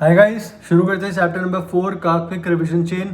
Hi guys, शुरू करते हैं चैप्टर नंबर 4 का quick revision chain.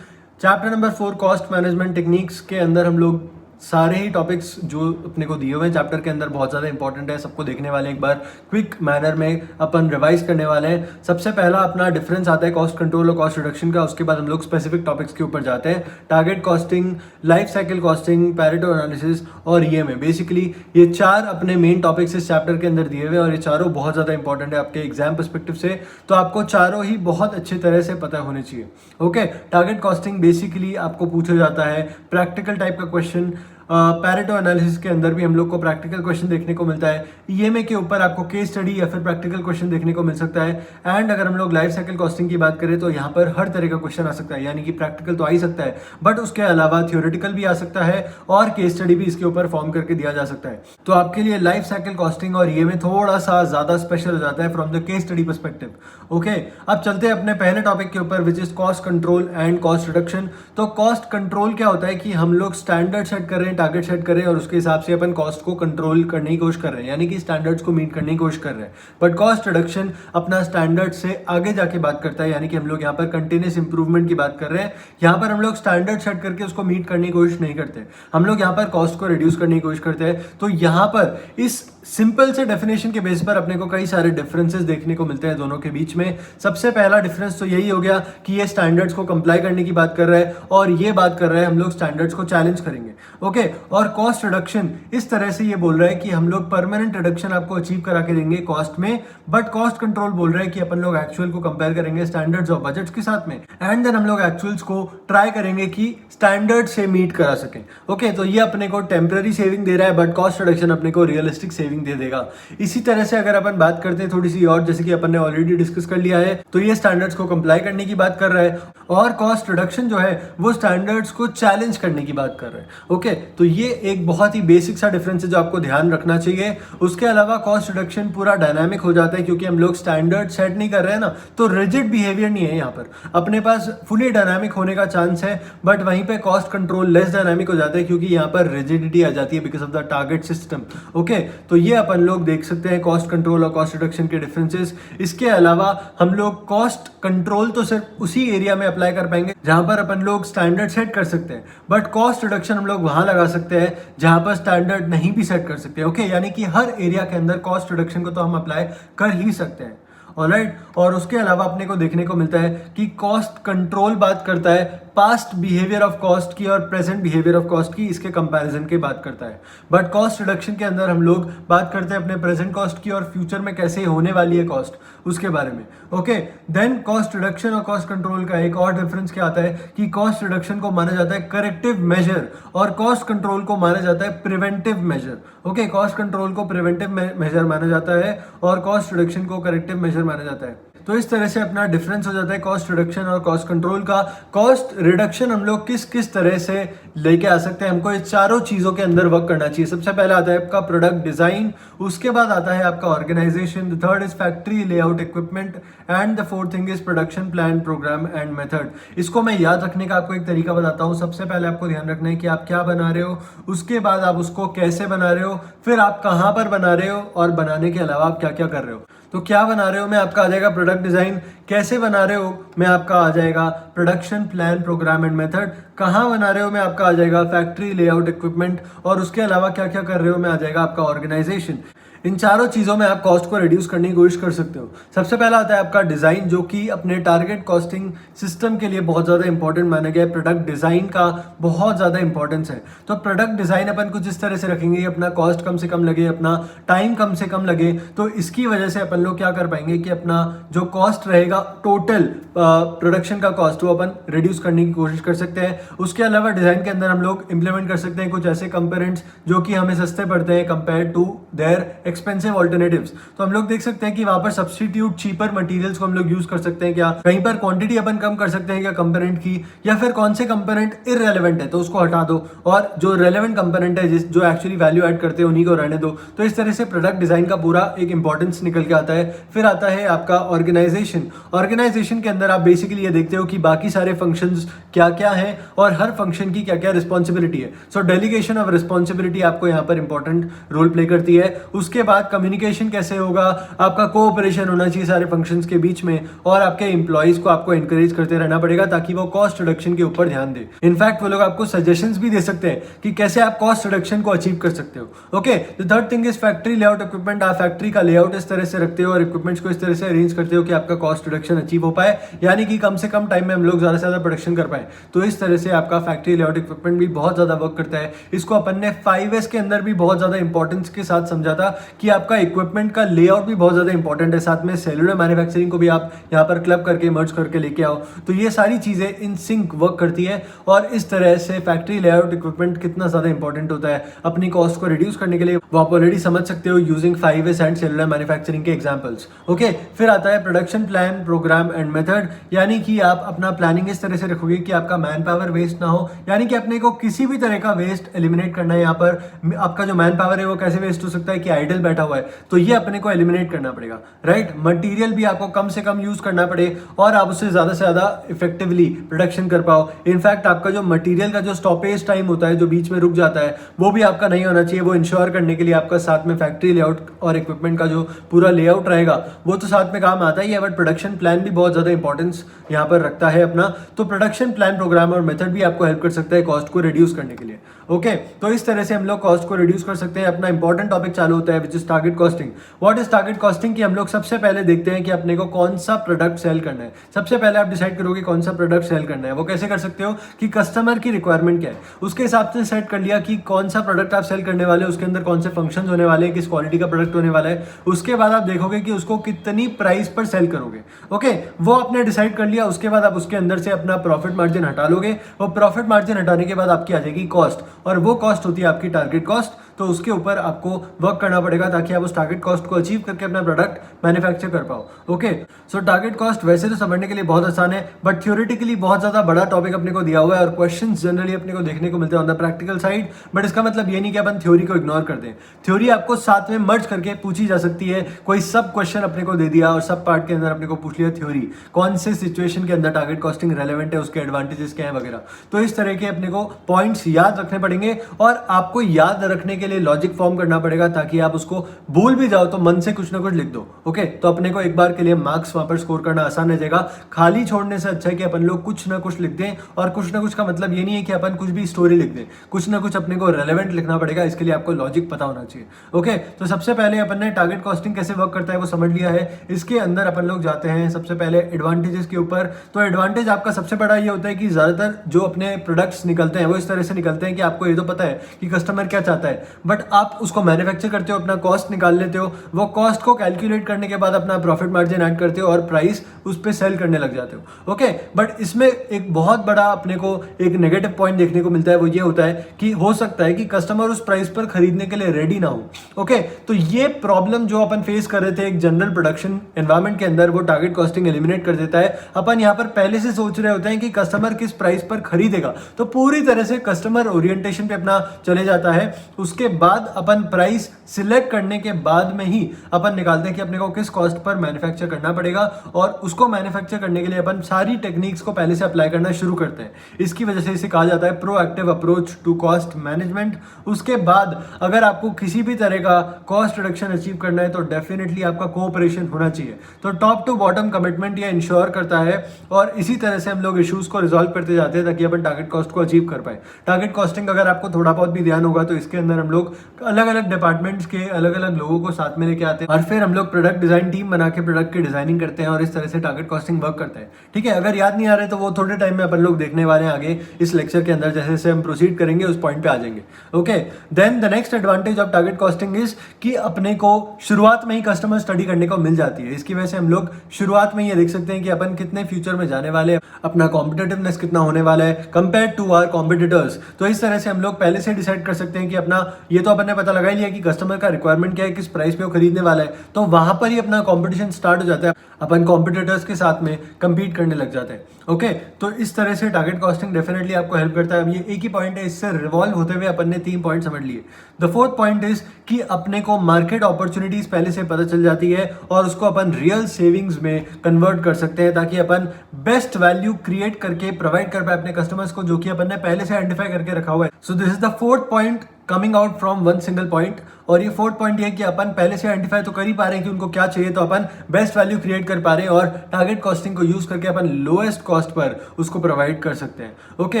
Chapter number 4 cost management techniques के अंदर हम लोग सारे ही टॉपिक्स जो अपने को दिए हुए हैं चैप्टर के अंदर बहुत ज़्यादा इंपॉर्टेंट है, सबको देखने वाले एक बार क्विक मैनर में अपन रिवाइज करने वाले हैं। सबसे पहला अपना डिफरेंस आता है कॉस्ट कंट्रोल और कॉस्ट रिडक्शन का। उसके बाद हम लोग स्पेसिफिक टॉपिक्स के ऊपर जाते हैं, target costing, life cycle costing, Pareto analysis और ईएमए। बेसिकली ये चार अपने मेन टॉपिक्स इस चैप्टर के अंदर दिए हुए हैं और ये चारों बहुत ज़्यादा इंपॉर्टेंट है आपके एग्जाम पर्सपेक्टिव से, तो आपको चारों ही बहुत अच्छी तरह से पता होने चाहिए। ओके, टारगेट कॉस्टिंग बेसिकली आपको पूछा जाता है प्रैक्टिकल टाइप का क्वेश्चन। पैरेटो एनालिसिस के अंदर भी हम लोग को प्रैक्टिकल क्वेश्चन देखने को मिलता है। ईएमए के ऊपर आपको केस स्टडी या फिर प्रैक्टिकल क्वेश्चन देखने को मिल सकता है। एंड अगर हम लोग लाइफ साइकिल कॉस्टिंग की बात करें तो यहाँ पर हर तरह का क्वेश्चन आ सकता है, यानी कि प्रैक्टिकल तो आ ही सकता है बट उसके अलावा थियोरेटिकल भी आ सकता है और केस स्टडी भी इसके ऊपर फॉर्म करके दिया जा सकता है। तो आपके लिए लाइफ साइकिल कॉस्टिंग और ईएमए थोड़ा सा ज्यादा स्पेशल हो जाता है from the case study perspective. Okay, अब चलते हैं अपने पहले टॉपिक के ऊपर which is cost control and cost reduction. तो कॉस्ट कंट्रोल क्या होता है कि हम लोग स्टैंडर्ड सेट कर रहे हैं, टारगेट सेट कर रहे हैं और उसके हिसाब से अपन कॉस्ट को कंट्रोल करने की कोशिश कर रहे हैं, यानी कि स्टैंडर्ड्स को मीट करने की कोशिश कर रहे हैं। बट कॉस्ट रिडक्शन अपना स्टैंडर्ड से आगे जाके बात करता है, यानी कि हम लोग यहाँ पर कंटिन्यूस इंप्रूवमेंट की बात कर रहे हैं। यहाँ पर हम लोग स्टैंडर्ड सेट करके उसको मीट करने की कोशिश नहीं करते, हम लोग यहाँ पर कॉस्ट को रिड्यूस करने की कोशिश करते हैं। तो यहाँ पर इस सिंपल से डेफिनेशन के बेस पर अपने को कई सारे डिफरेंसेस देखने को मिलते हैं दोनों के बीच में। सबसे पहला डिफरेंस तो यही हो गया कि ये स्टैंडर्ड्स को कंप्लाई करने की बात कर रहा है और ये बात कर रहा है हम लोग स्टैंडर्ड्स को चैलेंज करेंगे। ओके, और कॉस्ट रिडक्शन इस तरह से ये बोल रहा है कि हम लोग परमानेंट रिडक्शन आपको अचीव करा के देंगे कॉस्ट में, बट कॉस्ट कंट्रोल बोल रहा है कि अपन लोग एक्चुअल को कंपेयर करेंगे स्टैंडर्ड्स और बजट्स के साथ में एंड देन हम लोग एक्चुअल्स को ट्राई करेंगे कि स्टैंडर्ड से मीट करा सकें। ओके, तो ये अपने को टेम्पररी सेविंग दे रहा है बट कॉस्ट रिडक्शन अपने को रियलिस्टिक सेविंग दे देगा। इसी तरह से अगर अपन बात करते हैं थोड़ी सी और, जैसे कि अपन ने ऑलरेडी डिस्कस कर लिया है, तो ये स्टैंडर्ड्स को कंप्लाई करने की बात कर रहा है और कॉस्ट रिडक्शन जो है वो स्टैंडर्ड्स को चैलेंज करने की बात कर रहा है। ओके, तो ये एक बहुत ही बेसिक सा डिफरेंस है जो आपको ध्यान रखना चाहिए। उसके अलावा कॉस्ट रिडक्शन पूरा डायनामिक हो जाता है क्योंकि हम लोग स्टैंडर्ड सेट नहीं कर रहे हैं ना, तो रिजिड बिहेवियर नहीं है यहाँ पर, अपने पास फुली डायनामिक होने का चांस है। बट वहीं पे कॉस्ट कंट्रोल लेस डायनामिक हो जाता है क्योंकि यहाँ पर रिजिडिटी आ जाती है because of the target system. Okay, तो ये अपन लोग देख सकते हैं कॉस्ट कंट्रोल और कॉस्ट रिडक्शन के डिफरेंसेस। इसके अलावा हम लोग कॉस्ट कंट्रोल तो सिर्फ उसी एरिया में अप्लाई कर पाएंगे जहां पर अपन लोग स्टैंडर्ड सेट कर सकते हैं, बट कॉस्ट रिडक्शन हम लोग वहां लगा सकते हैं जहां पर स्टैंडर्ड नहीं भी सेट कर सकते। ओके, यानी कि हर एरिया के अंदर कॉस्ट रिडक्शन को तो हम अप्लाई कर ही सकते हैं। ऑलराइट, और उसके अलावा अपने को देखने को मिलता है कि कॉस्ट कंट्रोल बात करता है पास्ट बिहेवियर ऑफ कॉस्ट की और प्रेजेंट बिहेवियर ऑफ कॉस्ट की, इसके कंपैरिजन की बात करता है। बट कॉस्ट रिडक्शन के अंदर हम लोग बात करते हैं अपने प्रेजेंट कॉस्ट की और फ्यूचर में कैसे होने वाली है कॉस्ट, उसके बारे में। ओके, देन कॉस्ट रिडक्शन और कॉस्ट कंट्रोल का एक और डिफरेंस क्या आता है कि कॉस्ट रिडक्शन को माना जाता है करेक्टिव मेजर और कॉस्ट कंट्रोल को माना जाता है preventive measure. Okay, cost control को प्रिवेंटिव मेजर माना जाता है और कॉस्ट रिडक्शन को करेक्टिव मेजर माना जाता है। तो इस तरह से अपना डिफरेंस हो जाता है कॉस्ट रिडक्शन और कॉस्ट कंट्रोल का। कॉस्ट रिडक्शन हम लोग किस किस तरह से लेके आ सकते हैं, हमको इस चारों चीजों के अंदर वर्क करना चाहिए। सबसे पहले आता है आपका प्रोडक्ट डिजाइन, उसके बाद आता है आपका organisation, the third is factory layout equipment and the fourth thing is production plan programme and method. इसको मैं याद रखने का आपको एक तरीका बताता हूँ। सबसे पहले आपको ध्यान रखना है कि आप क्या बना रहे हो, उसके बाद आप उसको कैसे बना रहे हो, फिर आप कहाँ पर बना रहे हो और बनाने के अलावा आप क्या क्या कर रहे हो। तो क्या बना रहे हो में आपका आ जाएगा प्रोडक्ट डिजाइन, कैसे बना रहे हो में आपका आ जाएगा production plan programme and method, कहाँ बना रहे हो में आपका आ जाएगा फैक्ट्री लेआउट इक्विपमेंट और उसके अलावा क्या क्या कर रहे हो में आ जाएगा आपका ऑर्गेनाइजेशन। इन चारों चीजों में आप कॉस्ट को रिड्यूस करने की कोशिश कर सकते हो। सबसे पहला आता है आपका डिजाइन, जो कि अपने टारगेट कॉस्टिंग सिस्टम के लिए बहुत ज्यादा इंपॉर्टेंट माना गया है। प्रोडक्ट डिजाइन का बहुत ज्यादा इंपॉर्टेंस है। तो प्रोडक्ट डिजाइन अपन कुछ इस तरह से रखेंगे, अपना कॉस्ट कम से कम लगे, अपना टाइम कम से कम लगे, तो इसकी वजह से अपन लोग क्या कर पाएंगे कि अपना जो कॉस्ट रहेगा टोटल प्रोडक्शन का कॉस्ट वो अपन रिड्यूस करने की कोशिश कर सकते हैं। उसके अलावा डिजाइन के अंदर हम लोग इंप्लीमेंट कर सकते हैं कुछ ऐसे कंपोनेंट्स जो कि हमें सस्ते पड़ते हैं compare to their expensive alternatives. तो हम लोग देख सकते हैं कि वहां पर सब्स्टिट्यूट चीपर मटेरियल्स को हम लोग यूज कर सकते हैं क्या, कहीं पर क्वांटिटी अपन कम कर सकते हैं क्या कंपोनेंट की, या फिर कौन से कंपोनेंट इररेलेवेंट है तो उसको हटा दो और जो रेलेवेंट कंपोनेंट है जो एक्चुअली वैल्यू ऐड करते हैं उन्हीं को रहने दो। तो इस तरह से प्रोडक्ट डिजाइन का पूरा एक इंपॉर्टेंस निकल के आता है। फिर आता है आपका ऑर्गेनाइजेशन। ऑर्गेनाइजेशन के अंदर आप बेसिकली ये देखते हो कि बाकी सारे फंक्शंस क्या क्या हैं और हर फंक्शन की क्या क्या रिस्पॉन्सिबिलिटी है। सो डेलीगेशन ऑफ रिस्पॉन्सिबिलिटी आपको यहाँ पर इंपॉर्टेंट रोल प्ले करती है। उसके बाद कम्युनिकेशन कैसे होगा, आपका कोऑपरेशन होना चाहिए सारे फंक्शंस के बीच में, और आपके एम्प्लॉइज को आपको एनकरेज करते रहना पड़ेगा ताकि वो कॉस्ट रिडक्शन के ऊपर ध्यान दे। इनफैक्ट वो लोग आपको सजेशंस भी दे सकते हैं कि कैसे आप कॉस्ट रिडक्शन को अचीव कर सकते हो। Okay, the third thing is factory layout equipment. आप फैक्ट्री का लेआउट इस तरह से रखते हो और इक्विपमेंट्स को इस तरह से अरेंज करते हो कि आपका कॉस्ट रिडक्शन अचीव हो पाए, यानी कि कम से कम टाइम में हम लोग ज्यादा से ज्यादा प्रोडक्शन कर पाए। तो इस तरह से आपका फैक्ट्री लेआउट इक्विपमेंट भी बहुत ज्यादा वर्क करता है। इसको अपन ने 5S के अंदर भी बहुत ज्यादा इंपॉर्टेंस के साथ समझा था कि आपका इक्विपमेंट का लेआउट भी बहुत ज्यादा इंपॉर्टेंट है। साथ में सेलुलर मैन्युफैक्चरिंग को भी आप यहाँ पर क्लब करके मर्ज करके लेके आओ, तो ये सारी चीजें इन सिंक वर्क करती है। और इस तरह से फैक्ट्री लेआउट इक्विपमेंट कितना ज्यादा इंपॉर्टेंट होता है अपनी कॉस्ट को रिड्यूस करने के लिए, वो आप ऑलरेडी समझ सकते हो using 5S and cellular manufacturing के एग्जांपल्स। ओके, फिर आता है production plan, programme and method, यानी कि आप अपना प्लानिंग इस तरह से रखोगे कि आपका मैन पावर वेस्ट ना हो, यानी कि अपने को किसी भी तरह का वेस्ट एलिमिनेट करना है। यहाँ पर आपका जो मैन पावर है वो कैसे वेस्ट हो सकता है कि आइडल बैठा हुआ है, तो ये अपने को एलिमिनेट करना पड़ेगा, राइट। मटेरियल भी आपको कम से कम यूज करना पड़े और आप उससे ज्यादा से ज्यादा इफेक्टिवली प्रोडक्शन कर पाओ। इनफैक्ट आपका जो मटेरियल का जो स्टॉपेज टाइम होता है, जो बीच में रुक जाता है, वो भी आपका नहीं होना चाहिए। वो इंश्योर करने के लिए आपका साथ में फैक्ट्री लेआउट और इक्विपमेंट का जो पूरा लेआउट रहेगा वो तो साथ में काम आता ही है, बट प्रोडक्शन प्लान भी बहुत ज्यादा इंपॉर्टेंस यहाँ पर रखता है अपना। तो प्रोडक्शन प्लान, प्रोग्राम और मेथड भी आपको हेल्प कर सकता है कॉस्ट को रिड्यूस करने के लिए। ओके, तो इस तरह से हम लोग कॉस्ट को रिड्यूस कर सकते हैं। अपना इंपॉर्टेंट टॉपिक चालू होता है which is target costing. What is target costing? कि हम लोग सबसे पहले देखते हैं कि अपने को कौन सा प्रोडक्ट सेल करना है। सबसे पहले आप डिसाइड करोगे कौन सा प्रोडक्ट सेल करना है। वो कैसे कर सकते हो कि कस्टमर की रिक्वायरमेंट क्या है उसके हिसाब से सेट कर लिया कि कौन सा प्रोडक्ट आप सेल करने वाले, उसके अंदर कौन से फंक्शन होने वाले हैं, किस क्वालिटी का प्रोडक्ट होने वाला है। उसके बाद आप देखोगे कि उसको कितनी प्राइस पर सेल करोगे। ओके, वो आपने डिसाइड कर लिया। उसके बाद आप उसके अंदर से अपना प्रॉफिट मार्जिन हटा लोगे। वो प्रॉफिट मार्जिन हटाने के बाद आपकी आ जाएगी कॉस्ट, और वो कॉस्ट होती है आपकी टारगेट कॉस्ट। तो उसके ऊपर आपको वर्क करना पड़ेगा ताकि आप उस टारगेट कॉस्ट को अचीव करके अपना प्रोडक्ट मैन्युफैक्चर कर पाओ। ओके, सो टारगेट कॉस्ट वैसे तो समझने के लिए बहुत आसान है, बट थ्योरेटिकली बहुत ज्यादा बड़ा टॉपिक अपने को दिया हुआ है और क्वेश्चंस जनरली अपने को देखने को मिलते हैं on the practical side. But इसका मतलब ये नहीं कि अपन थ्योरी को इग्नोर कर दें। थ्योरी आपको साथ में मर्ज करके पूछी जा सकती है। कोई सब क्वेश्चन अपने को दे दिया और सब पार्ट के अंदर अपने को पूछ लिया थ्योरी, कौन से सिचुएशन के अंदर टारगेट कॉस्टिंग रेलेवेंट है, उसके एडवांटेजेस क्या है वगैरह। तो इस तरह के अपने को पॉइंट्स याद रखने पड़ेंगे और आपको याद रखने के लिए लॉजिक फॉर्म करना पड़ेगा ताकि आप उसको भूल भी जाओ तो मन से कुछ ना कुछ लिख दो। ओके, तो अपने को एक बार के लिए मार्क्स वहां पर स्कोर करना आसान रह जाएगा। खाली छोड़ने से अच्छा है कि अपन लोग कुछ ना कुछ लिख दें, और कुछ ना कुछ का मतलब ये नहीं है कि अपन कुछ भी स्टोरी लिख दें, कुछ ना कुछ अपने को रेलेवेंट लिखना पड़ेगा। इसके लिए आपको लॉजिक पता होना चाहिए। ओके, तो सबसे पहले अपन ने टारगेट कॉस्टिंग कैसे वर्क करता है वो समझ लिया है। इसके अंदर अपन लोग जाते हैं सबसे पहले एडवांटेजेस के ऊपर। तो एडवांटेज आपका सबसे बड़ा ये होता है कि ज्यादातर जो अपने प्रोडक्ट्स निकलते हैं वो इस तरह से निकलते हैं कि आपको ये तो पता है कि कस्टमर क्या चाहता है, बट आप उसको मैन्युफैक्चर करते हो, अपना कॉस्ट निकाल लेते हो, वो कॉस्ट को कैलकुलेट करने के बाद अपना प्रॉफिट मार्जिन ऐड करते हो और प्राइस उस पे सेल करने लग जाते हो। ओके, बट इसमें एक बहुत बड़ा अपने को एक नेगेटिव पॉइंट देखने को मिलता है। वो ये होता है कि हो सकता है कि कस्टमर उस प्राइस पर खरीदने के लिए रेडी ना हो। ओके, तो ये प्रॉब्लम जो अपन फेस कर रहे थे एक जनरल प्रोडक्शन एनवायरनमेंट के अंदर, वो टारगेट कॉस्टिंग एलिमिनेट कर देता है। अपन यहाँ पर पहले से सोच रहे होते हैं कि कस्टमर किस प्राइस पर खरीदेगा, तो पूरी तरह से कस्टमर ओरिएंटेशन पे अपना चले जाता है। उसके बाद अपन प्राइस सिलेक्ट करने के बाद में ही अपन निकालते हैं कि अपने को किस कॉस्ट पर मैन्युफैक्चर करना पड़ेगा, और उसको मैन्युफैक्चर करने के लिए अपन सारी टेक्निक्स को पहले से अप्लाई करना शुरू करते हैं। इसकी वजह से इसे कहा जाता है proactive approach to cost management. उसके बाद अगर आपको किसी भी तरह का कॉस्ट रिडक्शन अचीव करना है तो डेफिनेटली आपका कोऑपरेशन होना चाहिए। तो टॉप टू बॉटम कमिटमेंट ये इंश्योर करता है, और इसी तरह से हम लोग इश्यूज को रिजॉल्व करते जाते हैं ताकि अपन टारगेट कॉस्ट को अचीव कर पाए। टारगेट कॉस्टिंग अगर आपको थोड़ा बहुत भी ध्यान होगा तो इसके अंदर हम लोग अलग अलग डिपार्टमेंट्स के अलग अलग लोगों को साथ में लेके आते हैं और फिर हम लोग प्रोडक्ट डिजाइन टीम बना के प्रोडक्ट की डिजाइनिंग करते हैं और इस तरह से टारगेट कॉस्टिंग वर्क करता है। ठीक है, अगर याद नहीं आ रहा है तो वो थोड़े टाइम में अपन लोग देखने वाले हैं आगे इस लेक्चर के अंदर, जैसे जैसे हम प्रोसीड करेंगे उस पॉइंट पे आ जाएंगे। Okay, then the next advantage of target costing is कि अपने को शुरुआत में ही कस्टमर स्टडी करने को मिल जाती है। इसकी वजह से हम लोग शुरुआत में ये देख सकते हैं कि अपन कितने फ्यूचर में जाने वाले हैं, अपना कॉम्पिटिटिवनेस कितना होने वाला है कंपेयर टू आवर कॉम्पिटिटर्स। तो इस तरह से हम लोग पहले से डिसाइड कर सकते हैं कि अपना ये तो अपन ने पता लगा ही लिया कि कस्टमर का रिक्वायरमेंट क्या है, किस प्राइस पे वो खरीदने वाला है, तो वहां पर ही अपना कंपटीशन स्टार्ट हो जाता है, अपन कॉम्पिटिटर्स के साथ में compete करने लग जाते हैं। ओके, तो इस तरह से टारगेट कॉस्टिंग डेफिनेटली आपको हेल्प करता है। अब ये एक ही पॉइंट है, इससे रिवॉल्व होते हुए अपन ने 3 पॉइंट समझ लिए। द फोर्थ पॉइंट इज कि अपने को मार्केट अपॉर्चुनिटीज पहले से पता चल जाती है और उसको अपन रियल सेविंग्स में कन्वर्ट कर सकते हैं, ताकि अपन बेस्ट वैल्यू क्रिएट करके प्रोवाइड कर पाए अपने कस्टमर्स को, जो कि अपन ने पहले से आइडेंटिफाई करके रखा हुआ है। So this is the fourth point coming out from one single point. और ये फोर्थ पॉइंट ये है कि अपन पहले से आइडेंटिफाई तो कर ही पा रहे हैं कि उनको क्या चाहिए, तो अपन बेस्ट वैल्यू क्रिएट कर पा रहे हैं और टारगेट कॉस्टिंग को यूज करके अपन लोएस्ट कॉस्ट पर उसको प्रोवाइड कर सकते हैं। ओके,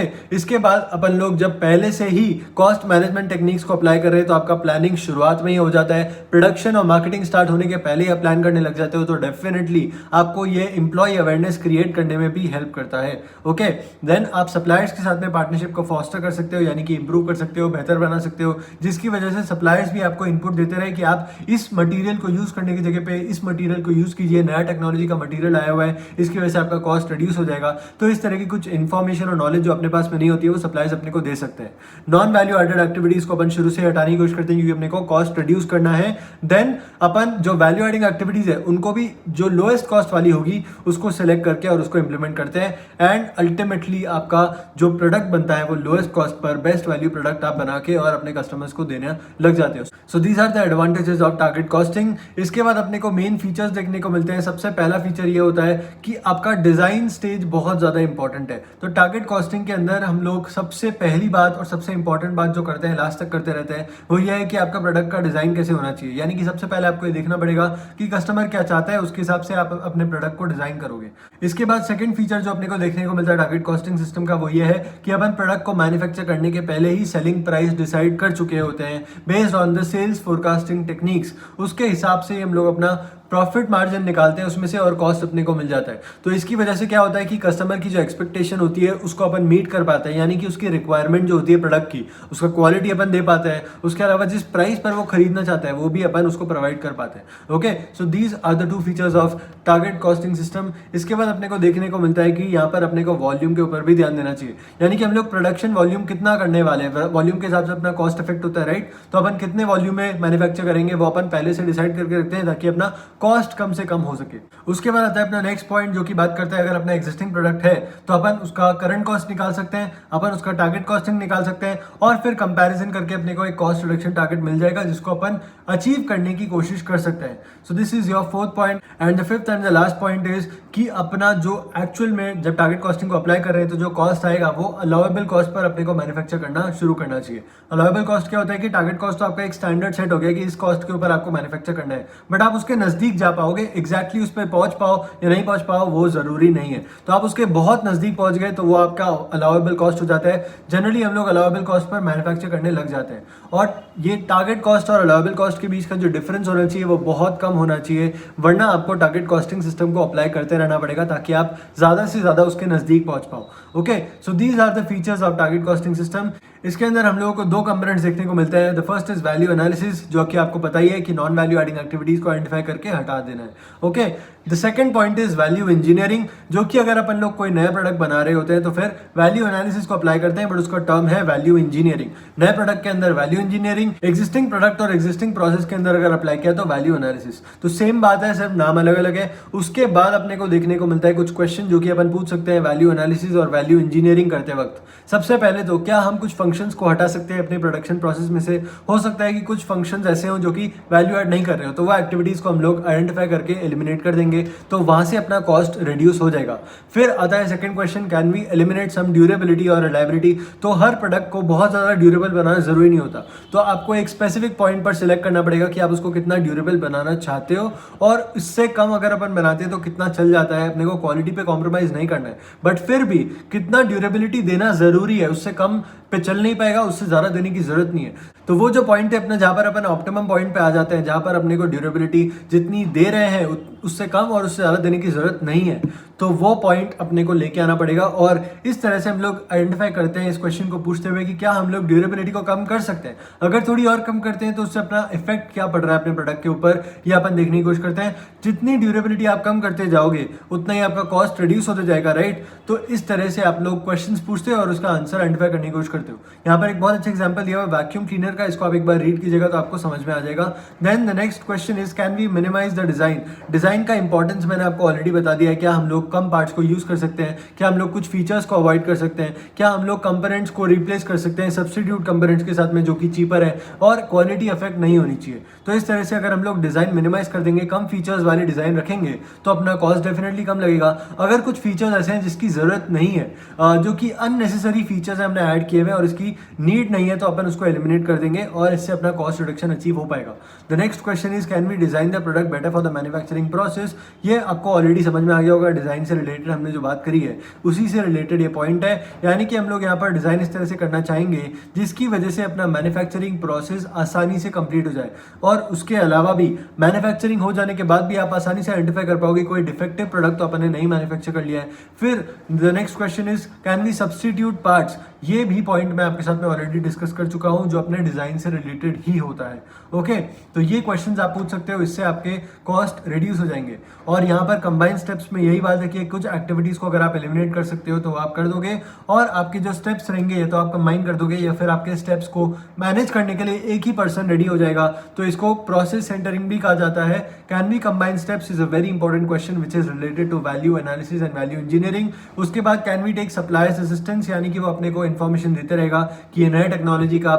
इसके बाद अपन लोग जब पहले से ही कॉस्ट मैनेजमेंट टेक्निक्स को अप्लाई कर रहे हैं, तो आपका प्लानिंग शुरुआत में ही हो जाता है। प्रोडक्शन और मार्केटिंग स्टार्ट होने के पहले ही आप प्लान करने लग जाते हो, तो डेफिनेटली आपको ये एम्प्लॉय अवेयरनेस क्रिएट करने में भी हेल्प करता है। ओके, देन आप सप्लायर्स के साथ में पार्टनरशिप को फॉस्टर कर सकते हो, यानी कि इंप्रूव कर सकते हो, बेहतर बना सकते हो, जिसकी वजह से सप्लायर्स भी आपको इनपुट देते रहे कि आप इस मटेरियल को यूज करने की जगह पे इस मटेरियल को यूज कीजिए, नया टेक्नोलॉजी का मटेरियल आया हुआ है, इसकी वजह से आपका कॉस्ट रिड्यूस हो जाएगा। तो इस तरह की कुछ इन्फॉर्मेशन और नॉलेज जो अपने पास में नहीं होती है, वो सप्लायर्स अपने को दे सकते हैं। नॉन वैल्यू एडेड एक्टिविटीज को अपन शुरू से हटाने की कोशिश करते हैं, क्योंकि अपने को कॉस्ट रिड्यूस करना है। देन अपन जो वैल्यू एडिंग एक्टिविटीज है, उनको भी जो लोएस्ट कॉस्ट वाली होगी उसको सिलेक्ट करके और उसको इंप्लीमेंट करते हैं। एंड अल्टीमेटली आपका जो प्रोडक्ट बनता है वो lowest cost per best value product आप बना के और अपने कस्टमर्स को देने लग जाते हो। So these are the advantages of target costing. इसके बाद अपने को मेन फीचर्स देखने को मिलते हैं। सबसे पहला फीचर ये होता है कि आपका डिजाइन स्टेज बहुत ज्यादा इंपॉर्टेंट है। तो टारगेट कॉस्टिंग के अंदर हम लोग सबसे पहली बात और सबसे इंपॉर्टेंट बात जो करते हैं, लास्ट तक करते रहते हैं, वो ये है कि आपका प्रोडक्ट का डिजाइन कैसे होना चाहिए। यानी कि सबसे पहले आपको ये देखना पड़ेगा कि कस्टमर क्या चाहता है, उसके हिसाब से आप अपने प्रोडक्ट को डिजाइन करोगे। इसके बाद सेकंड फीचर जो अपने को देखने को मिलता है टारगेट कॉस्टिंग सिस्टम का, वो ये है कि अपन प्रोडक्ट को मैन्युफैक्चर करने के पहले ही सेलिंग प्राइस डिसाइड कर चुके होते हैं based on the sales forecasting techniques. उसके हिसाब से हम लोग अपना प्रॉफिट मार्जिन निकालते हैं उसमें से और कॉस्ट अपने को मिल जाता है। तो इसकी वजह से क्या होता है कि कस्टमर की जो एक्सपेक्टेशन होती है उसको अपन मीट कर पाते हैं, यानी कि उसकी रिक्वायरमेंट जो होती है प्रोडक्ट की, उसका क्वालिटी अपन दे पाते हैं। उसके अलावा जिस प्राइस पर वो खरीदना चाहता है वो भी अपन उसको प्रोवाइड कर पाते हैं। Okay, so these are the 2 features of target costing system. इसके बाद अपने को देखने को मिलता है कि यहाँ पर अपने को वॉल्यूम के ऊपर भी ध्यान देना चाहिए, यानी कि हम लोग प्रोडक्शन वॉल्यूम कितना करने वाले हैं, वॉल्यूम के हिसाब से अपना कॉस्ट इफेक्ट होता है, राइट। तो अपन कितने वॉल्यूम में मैन्युफैक्चर करेंगे वो अपन पहले से डिसाइड करके रखते हैं, ताकि अपना कॉस्ट कम से कम हो सके। उसके बाद आता है अपना नेक्स्ट पॉइंट, जो कि बात करता है अगर अपना एग्जिस्टिंग प्रोडक्ट है तो अपन उसका करंट कॉस्ट निकाल सकते हैं, अपन उसका टारगेट कॉस्टिंग निकाल सकते हैं और फिर कंपैरिजन करके अपने को एक कॉस्ट रिडक्शन टारगेट मिल जाएगा, जिसको अपन अचीव करने की कोशिश कर सकते हैं। So this is your fourth point. And the fifth and the last point is कि अपना जो एक्चुअल में जब टारगेट कॉस्टिंग को अप्लाई कर रहे हैं तो जो कॉस्ट आएगा वो अलाउेबल कॉस्ट पर अपने को मैन्युफैक्चर करना शुरू करना चाहिए। अलाउेबल कॉस्ट क्या होता है कि टारगेट कॉस्ट तो आपका एक स्टैंडर्ड सेट हो गया कि इस कॉस्ट के ऊपर आपको मैन्युफैक्चर करना है, बट आप उसके नजदीक जा पाओगे, एग्जैक्टली उस पर पहुंच पाओ या नहीं पहुंच पाओ वो जरूरी नहीं है। तो आप उसके बहुत नजदीक पहुंच गए तो वो आपका अलाउेबल कॉस्ट हो जाता है। जनरली हम लोग अलाउेबल कॉस्ट पर मैन्युफैक्चर करने लग जाते हैं, और ये टारगेट कॉस्ट और अलाउेबल कॉस्ट के बीच का जो डिफरेंस होना चाहिए वो बहुत कम होना चाहिए, वरना आपको टारगेट कॉस्टिंग सिस्टम को अप्लाई करते रहना पड़ेगा ताकि आप ज्यादा से ज्यादा उसके नजदीक पहुंच पाओ। Okay, so these are the features of target costing system. इसके अंदर हम लोगों को 2 कंपोनेंट्स देखने को मिलते हैं। The first is value analysis, जो कि आपको पता ही है कि नॉन वैल्यू एडिंग एक्टिविटीज को आइडेंटिफाई करके हटा देना है। Okay, the second point is value engineering, जो कि अगर अपन लोग कोई नया प्रोडक्ट बना रहे होते हैं तो फिर वैल्यू एनालिसिस को अप्लाई करते हैं, बट उसका टर्म है वैल्यू इंजीनियरिंग। नए प्रोडक्ट के अंदर वैल्यू इंजीनियरिंग, एग्जिस्टिंग प्रोडक्ट और एग्जिस्टिंग प्रोसेस के अंदर अगर अप्लाई किया तो वैल्यू एनालिसिस। तो सेम बात है, सिर्फ नाम अलग अलग है। उसके बाद अपने को देखने को मिलता है कुछ क्वेश्चन जो कि अपन पूछ सकते हैं वैल्यू एनालिसिस और वैल्यू इंजीनियरिंग करते वक्त। सबसे पहले तो क्या हम कुछ फंक्शंस को हटा सकते हैं अपने प्रोडक्शन प्रोसेस में से। हो सकता है कि कुछ फंक्शंस ऐसे हों जो कि वैल्यू ऐड नहीं कर रहे हो, तो वो एक्टिविटीज को हम लोग आइडेंटिफाई करके एलिमिनेट कर देंगे, तो वहां से अपना कॉस्ट रिड्यूस हो जाएगा। फिर आता है second question, can we eliminate some durability और रिलायबिलिटी। तो हर प्रोडक्ट को बहुत ज्यादा ड्यूरेबल बनाना जरूरी नहीं होता, तो आपको एक स्पेसिफिक पॉइंट पर सिलेक्ट करना पड़ेगा कि आप उसको कितना ड्यूरेबल बनाना चाहते हो, और इससे कम अगर अपन बनाते हैं तो कितना चल जाता है। अपने को क्वालिटी पे कॉम्प्रोमाइज नहीं करना है, बट फिर भी कितना ड्यूरेबिलिटी देना जरूरी है, उससे कम पे चल नहीं पाएगा, उससे ज्यादा देने की जरूरत नहीं है। तो वो जो पॉइंट है अपना, जहां पर अपन ऑप्टिमम पॉइंट पे आ जाते हैं, जहां पर अपने को ड्यूरेबिलिटी जितनी दे रहे हैं उससे कम और उससे ज़्यादा देने की ज़रूरत नहीं है, तो वो पॉइंट अपने को लेके आना पड़ेगा। और इस तरह से हम लोग आइडेंटिफाई करते हैं इस क्वेश्चन को पूछते हुए कि क्या हम लोग ड्यूरेबिलिटी को कम कर सकते हैं। अगर थोड़ी और कम करते हैं तो उससे अपना इफेक्ट क्या पड़ रहा है अपने प्रोडक्ट के ऊपर, ये अपन देखने की कोशिश करते हैं। जितनी ड्यूरेबिलिटी आप कम करते जाओगे उतना ही आपका कॉस्ट रिड्यूस होते जाएगा, राइट। तो इस तरह से आप लोग क्वेश्चंस पूछते हो और उसका आंसर आइडेंटिफाई करने की कोशिश करते हो। यहाँ पर एक बहुत अच्छा एग्जांपल दिया हुआ है वैक्यूम क्लीनर का, इसको आप एक बार रीड कीजिएगा तो आपको समझ में आ जाएगा। Then the next question is can we minimise the design. Design का इंपॉर्टेंस मैंने आपको ऑलरेडी बता दिया है। क्या हम लोग कम पार्ट्स को यूज कर सकते हैं, क्या हम लोग कुछ फीचर्स को अवॉइड कर सकते हैं, क्या हम लोग कंपोनेंट्स को रिप्लेस कर सकते हैं सब्स्टिट्यूट कंपोनेंट्स के साथ में जो कि चीपर है और क्वालिटी अफेक्ट नहीं होनी चाहिए। तो इस तरह से अगर हम लोग डिजाइन मिनिमाइज कर देंगे, कम फीचर्स वाले डिजाइन रखेंगे तो अपना कॉस्ट डेफिनेटली कम लगेगा। अगर कुछ फीचर्स ऐसे हैं जिसकी जरूरत नहीं है, जो कि अननेसेसरी फीचर्स हमने ऐड किए हुए और इसकी नीड नहीं है, तो अपन उसको एलिमिनेट कर देंगे और इससे अपना कॉस्ट रिडक्शन अचीव हो पाएगा। The next question is can we design the product better for the manufacturing process. ये आपको ऑलरेडी समझ में आ गया होगा, डिजाइन से रिलेटेड हमने जो बात करी है उसी से रिलेटेड ये पॉइंट है। यानी कि हम लोग यहाँ पर डिजाइन इस तरह से करना चाहेंगे जिसकी वजह से अपना मैन्युफैक्चरिंग प्रोसेस आसानी से कंप्लीट हो जाए, और उसके अलावा भी मैन्युफैक्चरिंग हो जाने के बाद भी आप आसानी से आइडेंटिफाई कर पाओगे कोई डिफेक्टिव प्रोडक्ट तो अपन ने नहीं मैन्युफैक्चर कर लिया है। फिर the next question is can we substitute parts. ये भी पॉइंट मैं आपके साथ में ऑलरेडी डिस्कस कर चुका हूं जो अपने डिजाइन से रिलेटेड ही होता है। ओके, तो ये क्वेश्चंस आप पूछ सकते हो, इससे आपके कॉस्ट रिड्यूस हो जाएंगे। और यहाँ पर कंबाइन स्टेप्स में यही बात है कि कुछ एक्टिविटीज को अगर आप एलिमिनेट कर सकते हो तो आप कर दोगे, और आपके जो स्टेप्स रहेंगे तो आप कंबाइन कर दोगे, या फिर आपके स्टेप्स को मैनेज करने के लिए एक ही पर्सन रेडी हो जाएगा। तो इसको प्रोसेस सेंटरिंग भी कहा जाता है। Can we combine steps is a very important question which is related to value analysis and value engineering. उसके बाद can we take suppliers assistance, यानी कि वो अपने को इन्फॉर्मेशन देते रहेगा कि ये नए टेक्नोलॉजी का